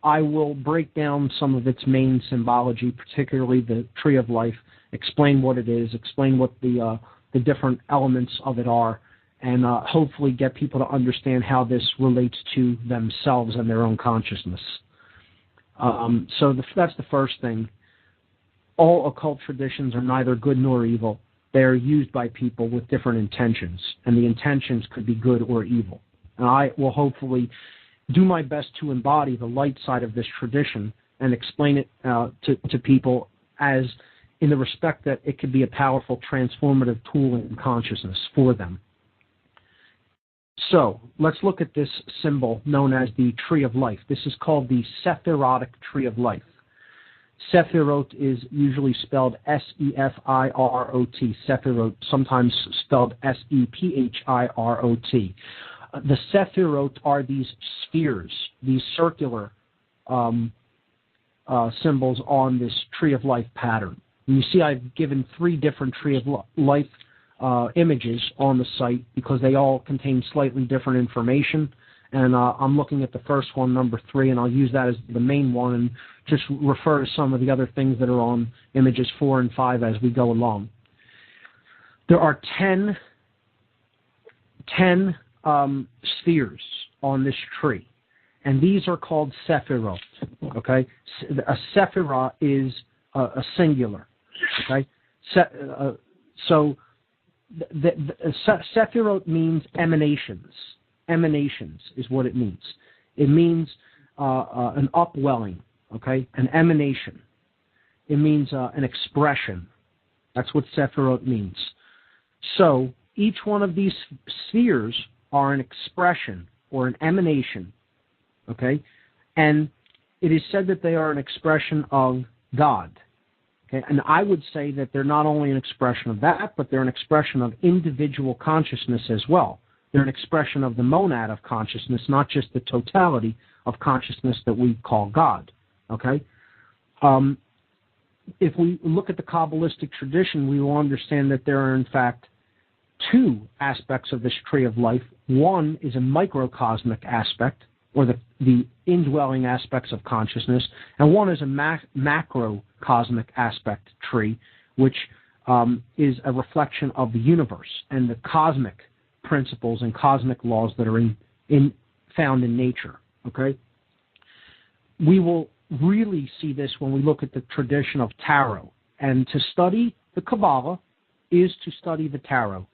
I will break down some of its main symbology, particularly the Tree of Life, explain what it is, explain what the different elements of it are, and hopefully get people to understand how this relates to themselves and their own consciousness. So that's the first thing. All occult traditions are neither good nor evil. They are used by people with different intentions, and the intentions could be good or evil. And I will hopefully do my best to embody the light side of this tradition and explain it to people as in the respect that it could be a powerful transformative tool in consciousness for them. So let's look at this symbol known as the Tree of Life. This is called the Sephirotic Tree of Life. Sephirot is usually spelled S-E-F-I-R-O-T, Sephirot, sometimes spelled S-E-P-H-I-R-O-T. The Sephirot are these spheres, these circular symbols on this Tree of Life pattern. And you see I've given 3 different Tree of Life images on the site because they all contain slightly different information. And I'm looking at the first one, number 3, and I'll use that as the main one and just refer to some of the other things that are on images 4 and 5 as we go along. There are 10 spheres on this tree, and these are called Sephirot. Okay, a Sephirah is a singular. Okay, so Sephirot means emanations. Emanations is what it means. It means an upwelling, okay, an emanation. It means an expression. That's what Sephirot means. So each one of these spheres are an expression or an emanation, okay, and it is said that they are an expression of God. Okay? And I would say that they're not only an expression of that, but they're an expression of individual consciousness as well. They're an expression of the monad of consciousness, not just the totality of consciousness that we call God. Okay? If we look at the Kabbalistic tradition, we will understand that there are, in fact, 2 aspects of this Tree of Life. One is a microcosmic aspect, or the indwelling aspects of consciousness, and one is a macrocosmic aspect tree, which is a reflection of the universe and the cosmic principles and cosmic laws that are found in nature. Okay, we will really see this when we look at the tradition of tarot, and to study the Kabbalah is to study the tarot,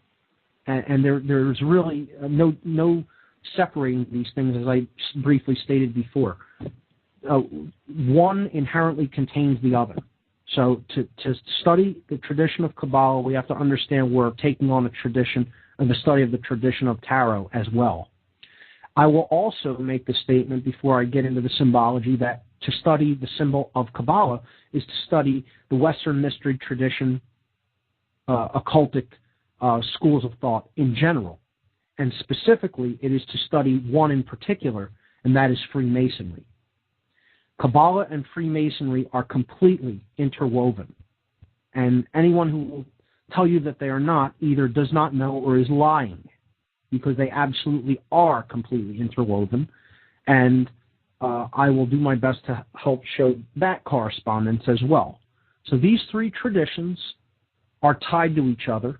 and there's really no separating these things, as I briefly stated before. One inherently contains the other. So to study the tradition of Kabbalah, we have to understand we're taking on a tradition and the study of the tradition of tarot as well. I will also make the statement before I get into the symbology that to study the symbol of Kabbalah is to study the Western mystery tradition, occultic schools of thought in general. And specifically, it is to study one in particular, and that is Freemasonry. Kabbalah and Freemasonry are completely interwoven. And anyone who will tell you that they are not either does not know or is lying, because they absolutely are completely interwoven. And I will do my best to help show that correspondence as well. So these 3 traditions are tied to each other,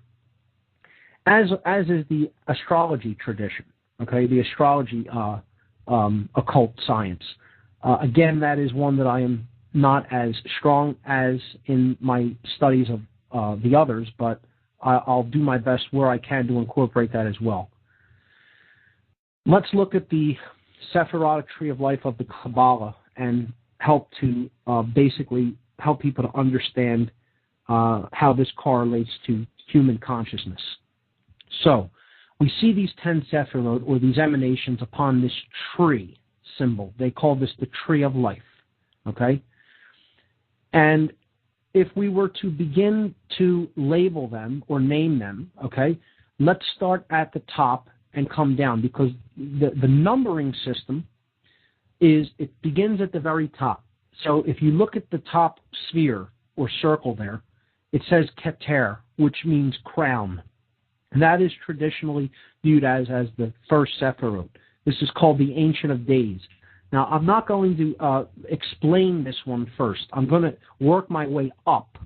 as is the astrology tradition, okay, the astrology occult science. Again, that is one that I am not as strong as in my studies of the others, but I'll do my best where I can to incorporate that as well. Let's look at the Sephirotic Tree of Life of the Kabbalah and help to basically help people to understand how this correlates to human consciousness. So, we see these 10 Sephirot, or these emanations, upon this tree symbol. They call this the Tree of Life, okay? And if we were to begin to label them or name them, okay, let's start at the top and come down, because the numbering system it begins at the very top. So if you look at the top sphere or circle there, it says Keter, which means crown. And that is traditionally viewed as the first Sephiroth. This is called the Ancient of Days. Now, I'm not going to explain this one first. I'm going to work my way up,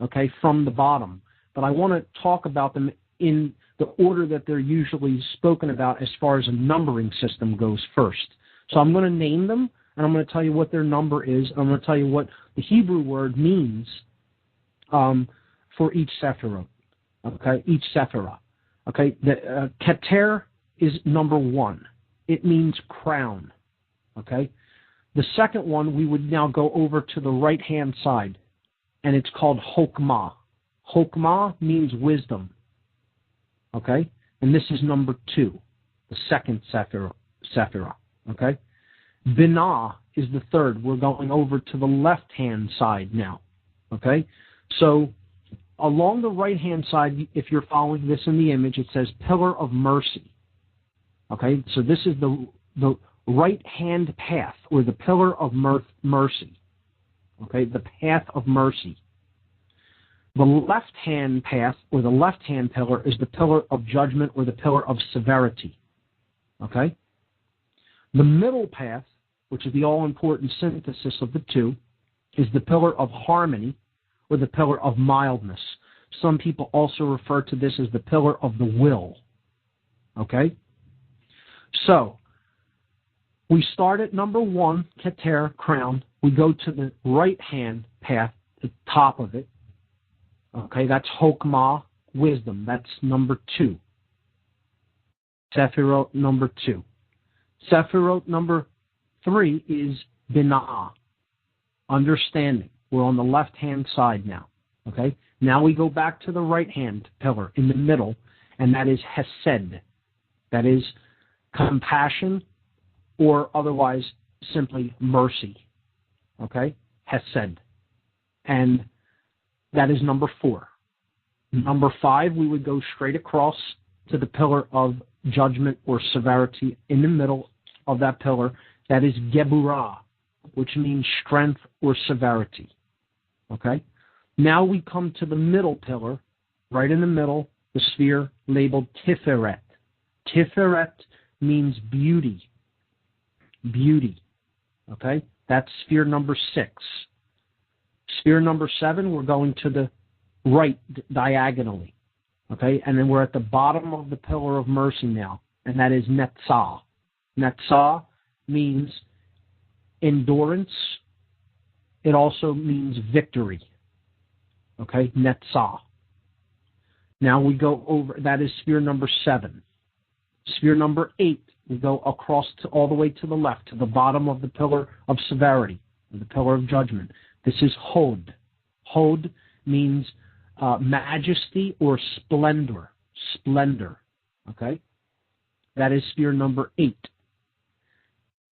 okay, from the bottom. But I want to talk about them in the order that they're usually spoken about as far as a numbering system goes first. So I'm going to name them, and I'm going to tell you what their number is, and I'm going to tell you what the Hebrew word means for each Sephiroth, okay, each Sephirah. Okay, the Keter is number 1. It means crown. Okay, the second one we would now go over to the right-hand side, and it's called Hokmah. Hokmah means wisdom. Okay, and this is number 2, the second Sephirah. Okay, Binah is the third. We're going over to the left-hand side now. Okay, so along the right-hand side, if you're following this in the image, it says Pillar of Mercy. Okay, so this is the right-hand path, or the Pillar of Mercy. Okay, the path of mercy. The left-hand path, or the left-hand pillar, is the Pillar of Judgment, or the Pillar of Severity. Okay? The middle path, which is the all-important synthesis of the two, is the Pillar of Harmony, or the Pillar of Mildness. Some people also refer to this as the Pillar of the Will. Okay? So, we start at number 1, Keter, crown. We go to the right-hand path, the top of it. Okay, that's Hokmah, wisdom. That's number 2. Sephiroth number 2. Sephiroth number 3 is Binah, understanding. We're on the left-hand side now. Okay? Now we go back to the right-hand pillar in the middle, and that is Hesed. That is compassion, or otherwise simply mercy. Okay? Hesed. And that is number 4. Number 5, we would go straight across to the Pillar of Judgment or Severity in the middle of that pillar. That is Geburah, which means strength or severity. Okay? Now we come to the middle pillar, right in the middle, the sphere labeled Tiferet. Tiferet means beauty. Beauty. Okay? That's sphere number 6. Sphere number 7, we're going to the right diagonally. Okay? And then we're at the bottom of the Pillar of Mercy now, and that is Netzah. Netzah means endurance. It also means victory. Okay? Netzah. Now we go over, that is sphere number 7. Sphere number 8, we go across to all the way to the left, to the bottom of the Pillar of Severity, the Pillar of Judgment. This is Hod. Hod means majesty or splendor. Splendor. Okay? That is sphere number 8.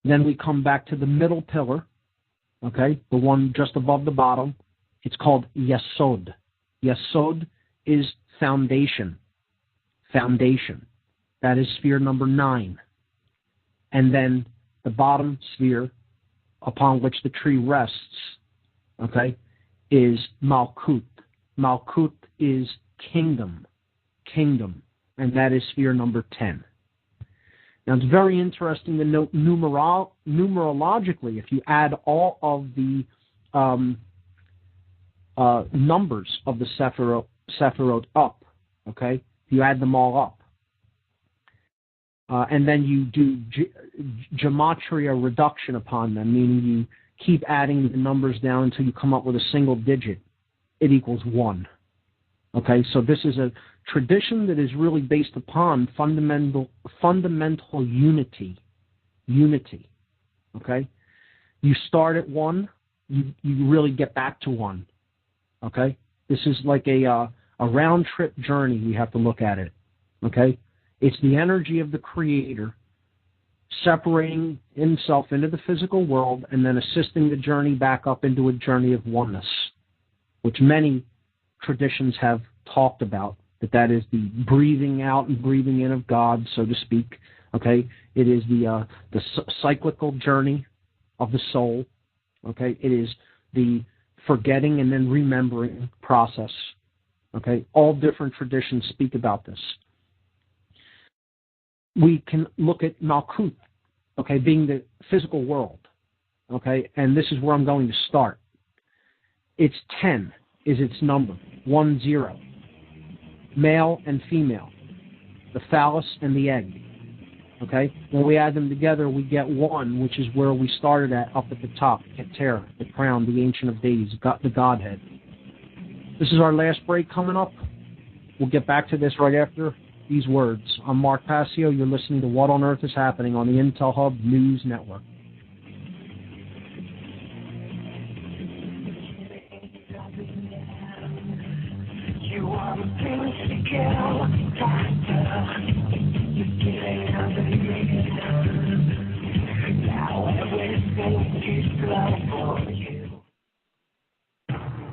Then we come back to the middle pillar. Okay? The one just above the bottom. It's called Yesod. Yesod is foundation. Foundation. That is sphere number 9. And then the bottom sphere upon which the tree rests, okay, is Malkut. Malkut is kingdom. Kingdom. And that is sphere number 10. Now, it's very interesting to note numerologically, if you add all of the numbers of the Sephiroth up, okay, if you add them all up, and then you do gematria reduction upon them, meaning you keep adding the numbers down until you come up with a single digit, it equals 1. Okay, so this is a tradition that is really based upon fundamental unity. Unity. Okay? You start at 1, you really get back to 1. Okay? This is like a round-trip journey, we have to look at it. Okay? It's the energy of the Creator separating himself into the physical world and then assisting the journey back up into a journey of oneness, which many traditions have talked about, that is the breathing out and breathing in of God, so to speak. Okay? It is the cyclical journey of the soul. Okay? It is the forgetting and then remembering process. Okay? All different traditions speak about this. we can look at Malkuth, okay, being the physical world, okay, and this is where I'm going to start. It's 10 is its number, 10, male and female, the phallus and the egg, okay? When we add them together, we get 1, which is where we started at up at the top, Keter, the crown, the Ancient of Days, the Godhead. This is our last break coming up. We'll get back to this right after these words. I'm Mark Passio. You're listening to What on Earth is Happening on the Intel Hub News Network.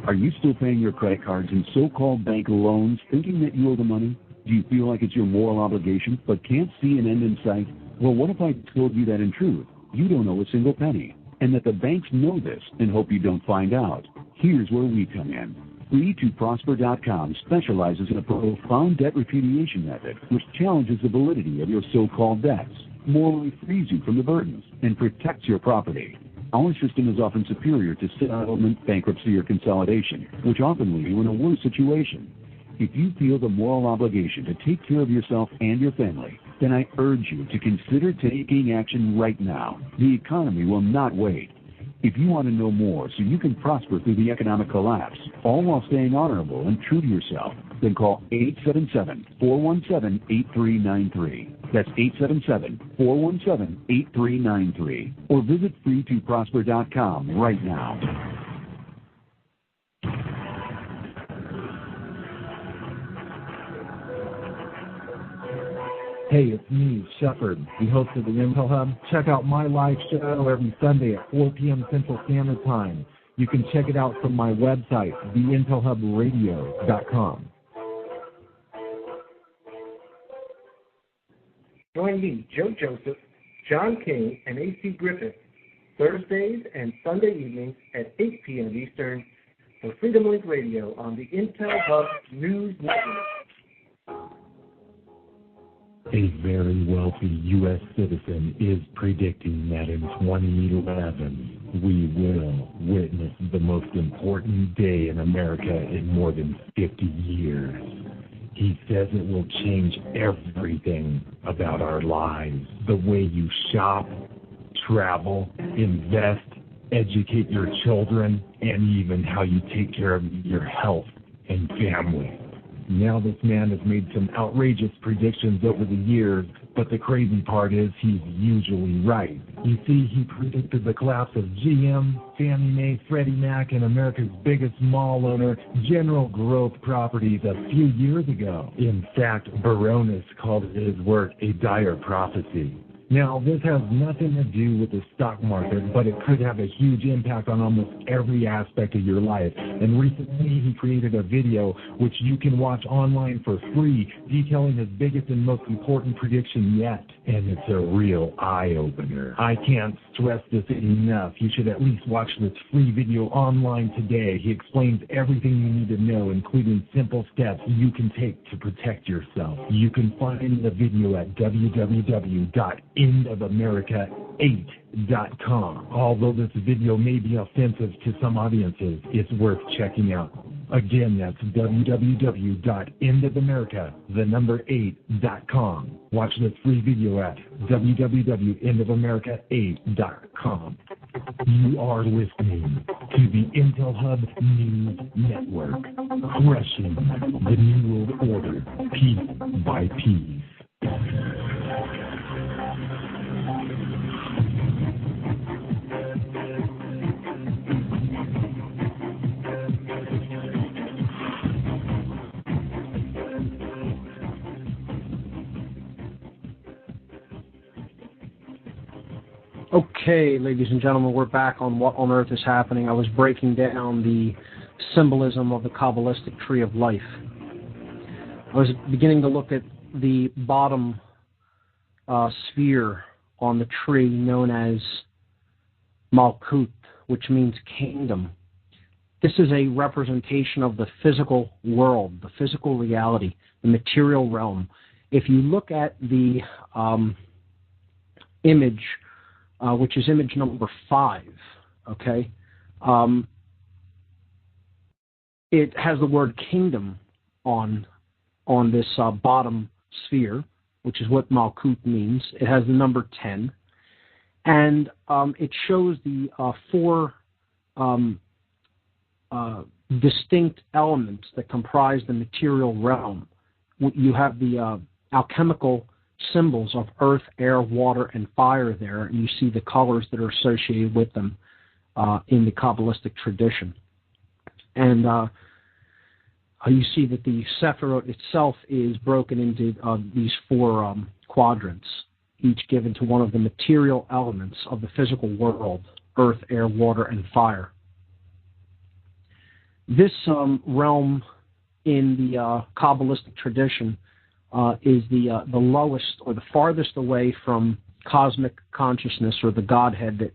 Are you still paying your credit cards and so-called bank loans thinking that you owe the money? Do you feel like it's your moral obligation but can't see an end in sight? Well, what if I told you that in truth, you don't owe a single penny, and that the banks know this and hope you don't find out? Here's where we come in. Free2Prosper.com specializes in a profound debt repudiation method which challenges the validity of your so-called debts, morally frees you from the burdens, and protects your property. Our system is often superior to settlement, bankruptcy, or consolidation, which often leave you in a worse situation. If you feel the moral obligation to take care of yourself and your family, then I urge you to consider taking action right now. The economy will not wait. If you want to know more so you can prosper through the economic collapse, all while staying honorable and true to yourself, then call 877-417-8393. That's 877-417-8393. Or visit free2prosper.com right now. Hey, it's me, Shepard, the host of the Intel Hub. Check out my live show every Sunday at 4 p.m. Central Standard Time. You can check it out from my website, theintelhubradio.com. Join me, Joe Joseph, John King, and A.C. Griffith, Thursdays and Sunday evenings at 8 p.m. Eastern for Freedom Link Radio on the Intel Hub News Network. A very wealthy U.S. citizen is predicting that in 2011, we will witness the most important day in America in more than 50 years. He says it will change everything about our lives. The way you shop, travel, invest, educate your children, and even how you take care of your health and family. Now this man has made some outrageous predictions over the years, but the crazy part is he's usually right. You see, he predicted the collapse of GM, Fannie Mae, Freddie Mac, and America's biggest mall owner, General Growth Properties, a few years ago. In fact, Baronis called his work a dire prophecy. Now, this has nothing to do with the stock market, but it could have a huge impact on almost every aspect of your life. And recently, he created a video which you can watch online for free, detailing his biggest and most important prediction yet. And it's a real eye-opener. I can't stress this enough. You should at least watch this free video online today. He explains everything you need to know, including simple steps you can take to protect yourself. You can find the video at www.endofamerica8.com. Although this video may be offensive to some audiences, it's worth checking out. Again, that's www.endofamerica8.com. Watch this free video at www.endofamerica8.com. You are listening to the Intel Hub News Network, crushing the New World Order piece by piece. Okay, ladies and gentlemen, we're back on What on Earth is Happening. I was breaking down the symbolism of the Kabbalistic tree of life. I was beginning to look at the bottom sphere on the tree known as Malkuth, which means kingdom. This is a representation of the physical world, the physical reality, the material realm. if you look at the image, which is image number 5, okay, it has the word kingdom on this bottom sphere, which is what Malkuth means. It has the number 10, and it shows the 4 distinct elements that comprise the material realm. You have the alchemical symbols of earth, air, water, and fire there, and you see the colors that are associated with them in the Kabbalistic tradition. And you see that the Sephirot itself is broken into these 4 quadrants, each given to one of the material elements of the physical world: earth, air, water, and fire. This realm in the Kabbalistic tradition is the lowest or the farthest away from cosmic consciousness or the Godhead that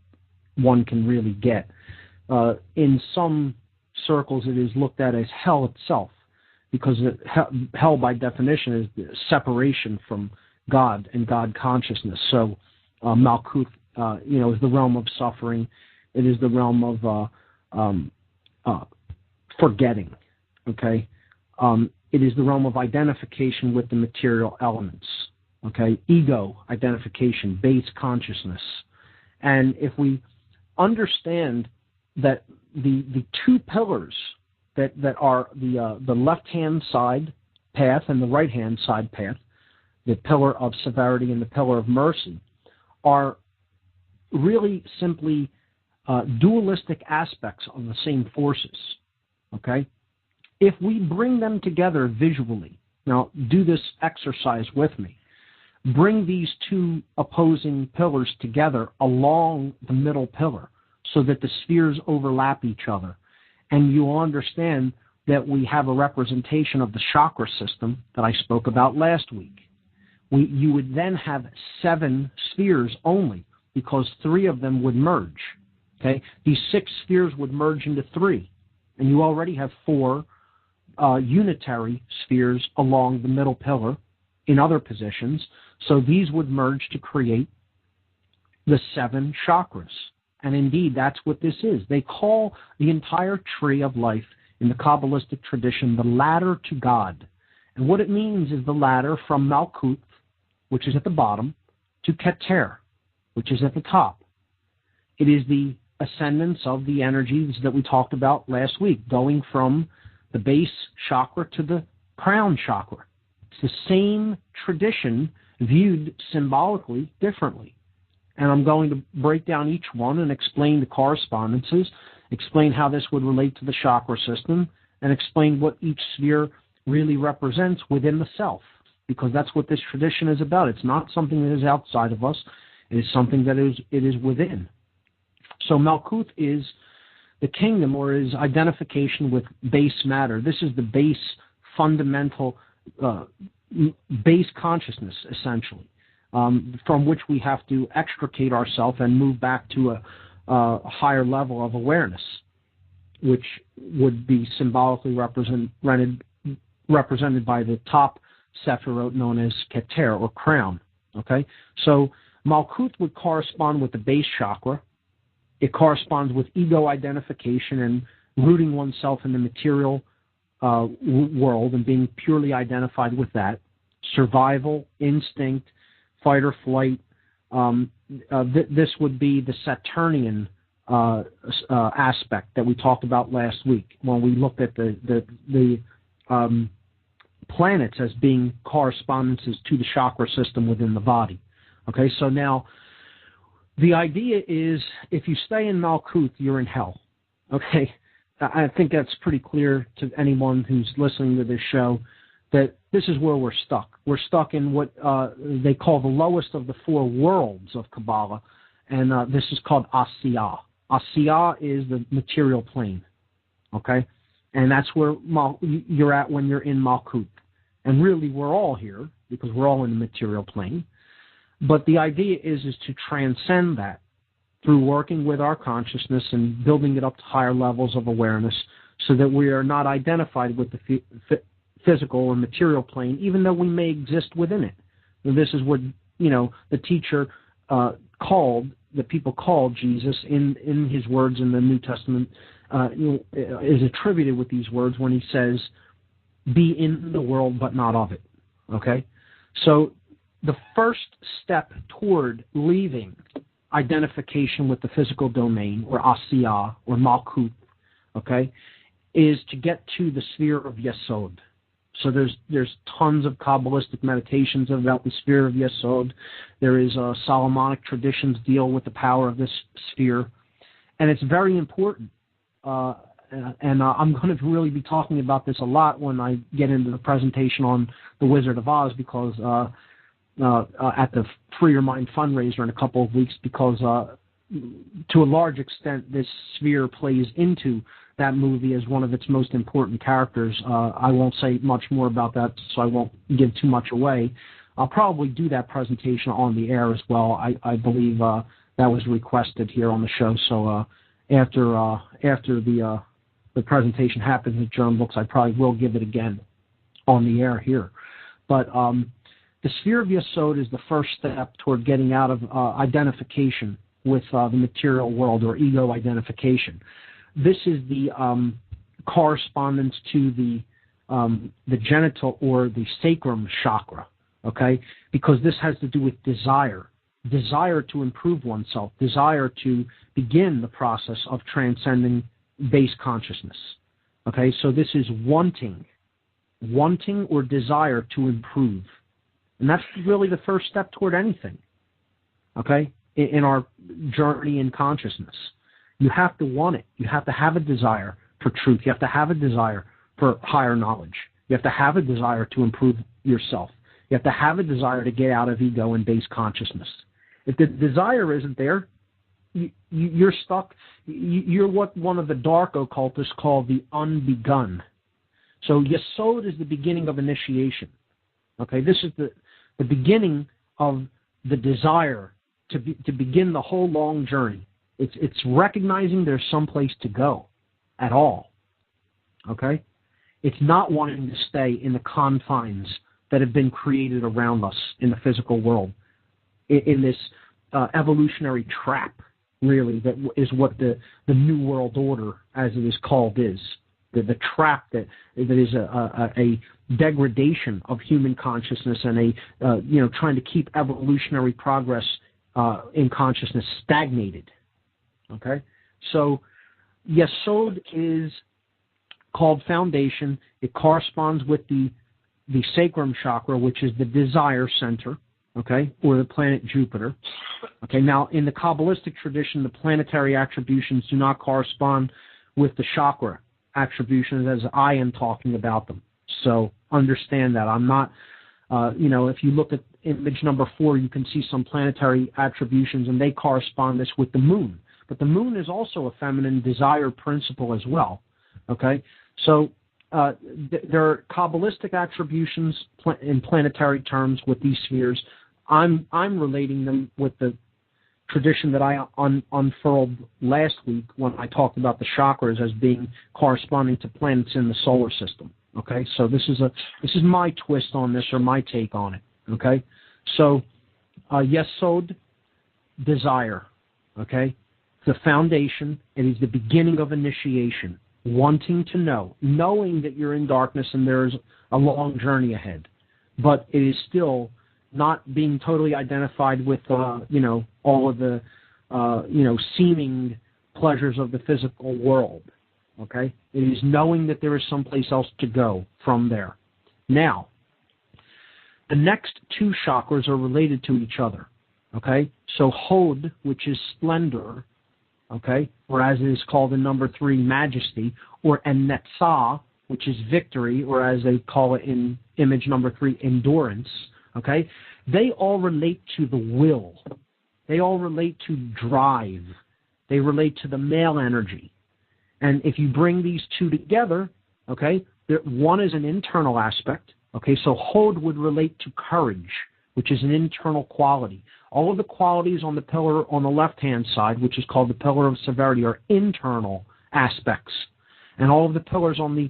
one can really get. In some circles, it is looked at as hell itself, because hell, by definition, is the separation from God and God consciousness. So Malkuth, is the realm of suffering. It is the realm of forgetting. Okay, it is the realm of identification with the material elements. Okay, ego identification, base consciousness, and if we understand that the 2 pillars that are the left-hand side path and the right-hand side path, the pillar of severity and the pillar of mercy, are really simply dualistic aspects of the same forces. Okay? If we bring them together visually, now do this exercise with me, bring these 2 opposing pillars together along the middle pillar so that the spheres overlap each other, and you understand that we have a representation of the chakra system that I spoke about last week. You would then have 7 spheres only, because 3 of them would merge. Okay, these 6 spheres would merge into 3, and you already have 4 unitary spheres along the middle pillar in other positions. So these would merge to create the 7 chakras. And indeed, that's what this is. They call the entire tree of life in the Kabbalistic tradition the ladder to God. And what it means is the ladder from Malkuth, which is at the bottom, to Keter, which is at the top. It is the ascendance of the energies that we talked about last week, going from the base chakra to the crown chakra. It's the same tradition viewed symbolically differently. And I'm going to break down each one and explain the correspondences, explain how this would relate to the chakra system, and explain what each sphere really represents within the self, because that's what this tradition is about. It's not something that is outside of us. It is something that it is within. So Malkuth is the kingdom, or is identification with base matter. This is the base, fundamental, base consciousness, essentially, from which we have to extricate ourselves and move back to a higher level of awareness, which would be symbolically represented by the top Sephirot known as Keter, or crown. Okay, so Malkuth would correspond with the base chakra. It corresponds with ego identification and rooting oneself in the material world and being purely identified with that. Survival, instinct, fight or flight. This would be the Saturnian aspect that we talked about last week when we looked at the planets as being correspondences to the chakra system within the body. Okay, so now the idea is if you stay in Malkuth, you're in hell. Okay, I think that's pretty clear to anyone who's listening to this show, that this is where we're stuck. We're stuck in what they call the lowest of the 4 worlds of Kabbalah, and this is called Asiya. Asiya is the material plane, okay? And that's where you're at when you're in Malkuth. And really, we're all here because we're all in the material plane. But the idea is to transcend that through working with our consciousness and building it up to higher levels of awareness so that we are not identified with the physical and material plane, even though we may exist within it. And this is what, the teacher the people called Jesus in his words in the New Testament, is attributed with these words when he says, be in the world but not of it. Okay? So the first step toward leaving identification with the physical domain, or Asiya, or Malkut, okay, is to get to the sphere of Yesod. So there's tons of Kabbalistic meditations about the sphere of Yesod. There is Solomonic traditions deal with the power of this sphere, and it's very important. And I'm going to really be talking about this a lot when I get into the presentation on The Wizard of Oz, because at the Free Your Mind fundraiser in a couple of weeks, because to a large extent this sphere plays into that movie as one of its most important characters. I won't say much more about that, so I won't give too much away. I'll probably do that presentation on the air as well. I believe that was requested here on the show. So after the presentation happens at German Books, I probably will give it again on the air here. But the sphere of Yesod is the first step toward getting out of identification with the material world, or ego identification. This is the correspondence to the genital or the sacrum chakra, okay? Because this has to do with desire to improve oneself, desire to begin the process of transcending base consciousness, okay? So this is wanting or desire to improve. And that's really the first step toward anything, okay, in our journey in consciousness. You have to want it. You have to have a desire for truth. You have to have a desire for higher knowledge. You have to have a desire to improve yourself. You have to have a desire to get out of ego and base consciousness. If the desire isn't there, you're stuck. You're what one of the dark occultists call the unbegun. So Yesod is the beginning of initiation. Okay, this is the beginning of the desire to begin the whole long journey. It's recognizing there's some place to go at all. Okay? It's not wanting to stay in the confines that have been created around us in the physical world, in this evolutionary trap, really, that is what the New World Order, as it is called, is. The trap that is a degradation of human consciousness and trying to keep evolutionary progress in consciousness stagnated. Okay, so Yesod is called foundation. It corresponds with the sacrum chakra, which is the desire center, okay, or the planet Jupiter. Okay, now in the Kabbalistic tradition, the planetary attributions do not correspond with the chakra attributions as I am talking about them. So understand that. I'm not, if you look at image number 4, you can see some planetary attributions, and they correspond this with the moon. But the moon is also a feminine desire principle as well. Okay, so there are Kabbalistic attributions in planetary terms with these spheres. I'm relating them with the tradition that I unfurled last week when I talked about the chakras as being corresponding to planets in the solar system. Okay, so this is my twist on this, or my take on it. Okay, so Yesod, desire. Okay. The foundation, it is the beginning of initiation, wanting to know, knowing that you're in darkness and there's a long journey ahead, but it is still not being totally identified with, all of the, seeming pleasures of the physical world, okay? It is knowing that there is someplace else to go from there. Now, the next two chakras are related to each other, okay? So Hod, which is splendor, okay, or as it is called in number 3, majesty, or Netzah, which is victory, or as they call it in image number 3, endurance, okay, they all relate to the will. They all relate to drive. They relate to the male energy. And if you bring these two together, okay, one is an internal aspect, okay, so Hod would relate to courage, which is an internal quality. All of the qualities on the pillar on the left-hand side, which is called the pillar of severity, are internal aspects. And all of the pillars on the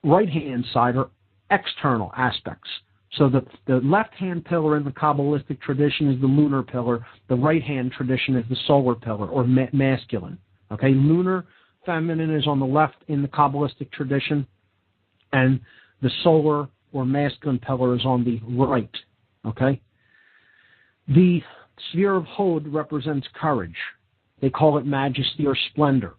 right-hand side are external aspects. So the left-hand pillar in the Kabbalistic tradition is the lunar pillar. The right-hand tradition is the solar pillar, or masculine. Okay, lunar, feminine is on the left in the Kabbalistic tradition, and the solar or masculine pillar is on the right. Okay? The sphere of Hod represents courage. They call it majesty or splendor.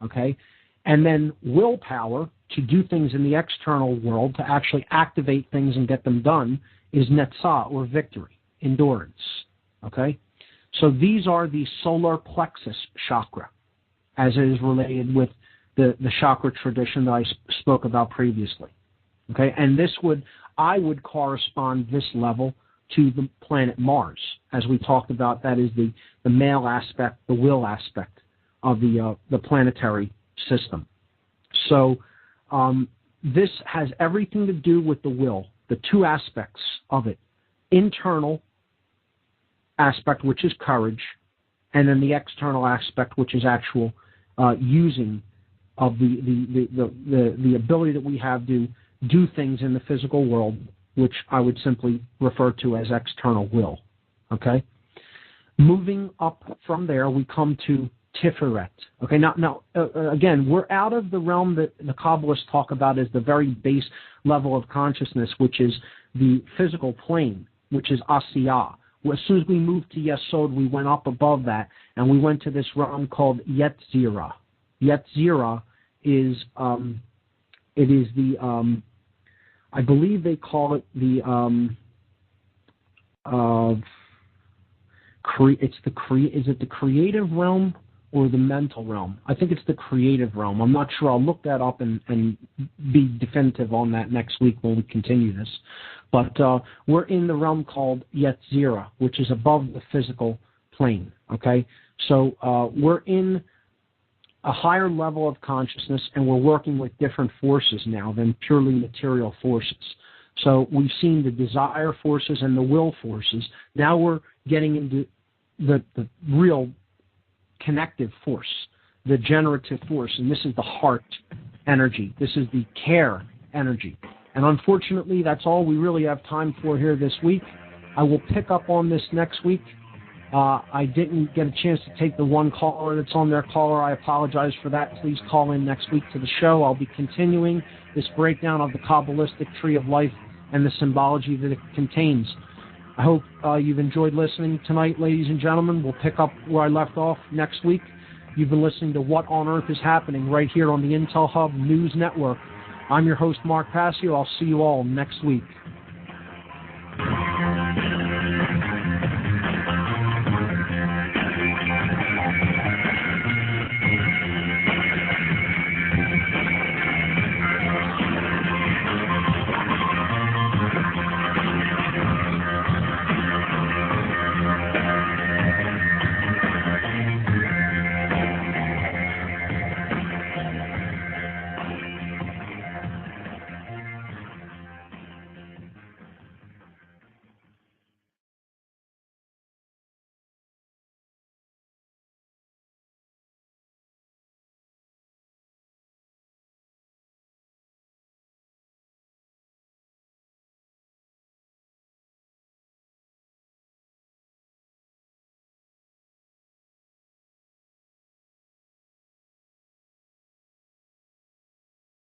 Okay? And then willpower, to do things in the external world, to actually activate things and get them done, is netzah, or victory, endurance. Okay? So these are the solar plexus chakra, as it is related with the chakra tradition that I spoke about previously. Okay? And I would correspond this level to the planet Mars. As we talked about, that is the male aspect, the will aspect of the planetary system. So this has everything to do with the will, the two aspects of it. Internal aspect, which is courage, and then the external aspect, which is actual using of the ability that we have to do things in the physical world, which I would simply refer to as external will. Okay? Moving up from there, we come to Tiferet. Okay, now again, we're out of the realm that the Kabbalists talk about as the very base level of consciousness, which is the physical plane, which is Asiyah. As soon as we moved to Yesod, we went up above that, and we went to this realm called Yetzirah. Yetzirah is I believe they call it is it the creative realm or the mental realm? I think it's the creative realm. I'm not sure. I'll look that up and be definitive on that next week when we continue this. But we're in the realm called Yetzirah, which is above the physical plane. Okay? So we're in a higher level of consciousness, and we're working with different forces now than purely material forces. So we've seen the desire forces and the will forces. Now we're getting into the real connective force, the generative force, and this is the heart energy. This is the care energy. And unfortunately, that's all we really have time for here this week. I will pick up on this next week. I didn't get a chance to take the one caller that's on their caller. I apologize for that. Please call in next week to the show. I'll be continuing this breakdown of the Kabbalistic Tree of Life and the symbology that it contains. I hope you've enjoyed listening tonight, ladies and gentlemen. We'll pick up where I left off next week. You've been listening to What on Earth is Happening right here on the Intel Hub News Network. I'm your host, Mark Passio. I'll see you all next week.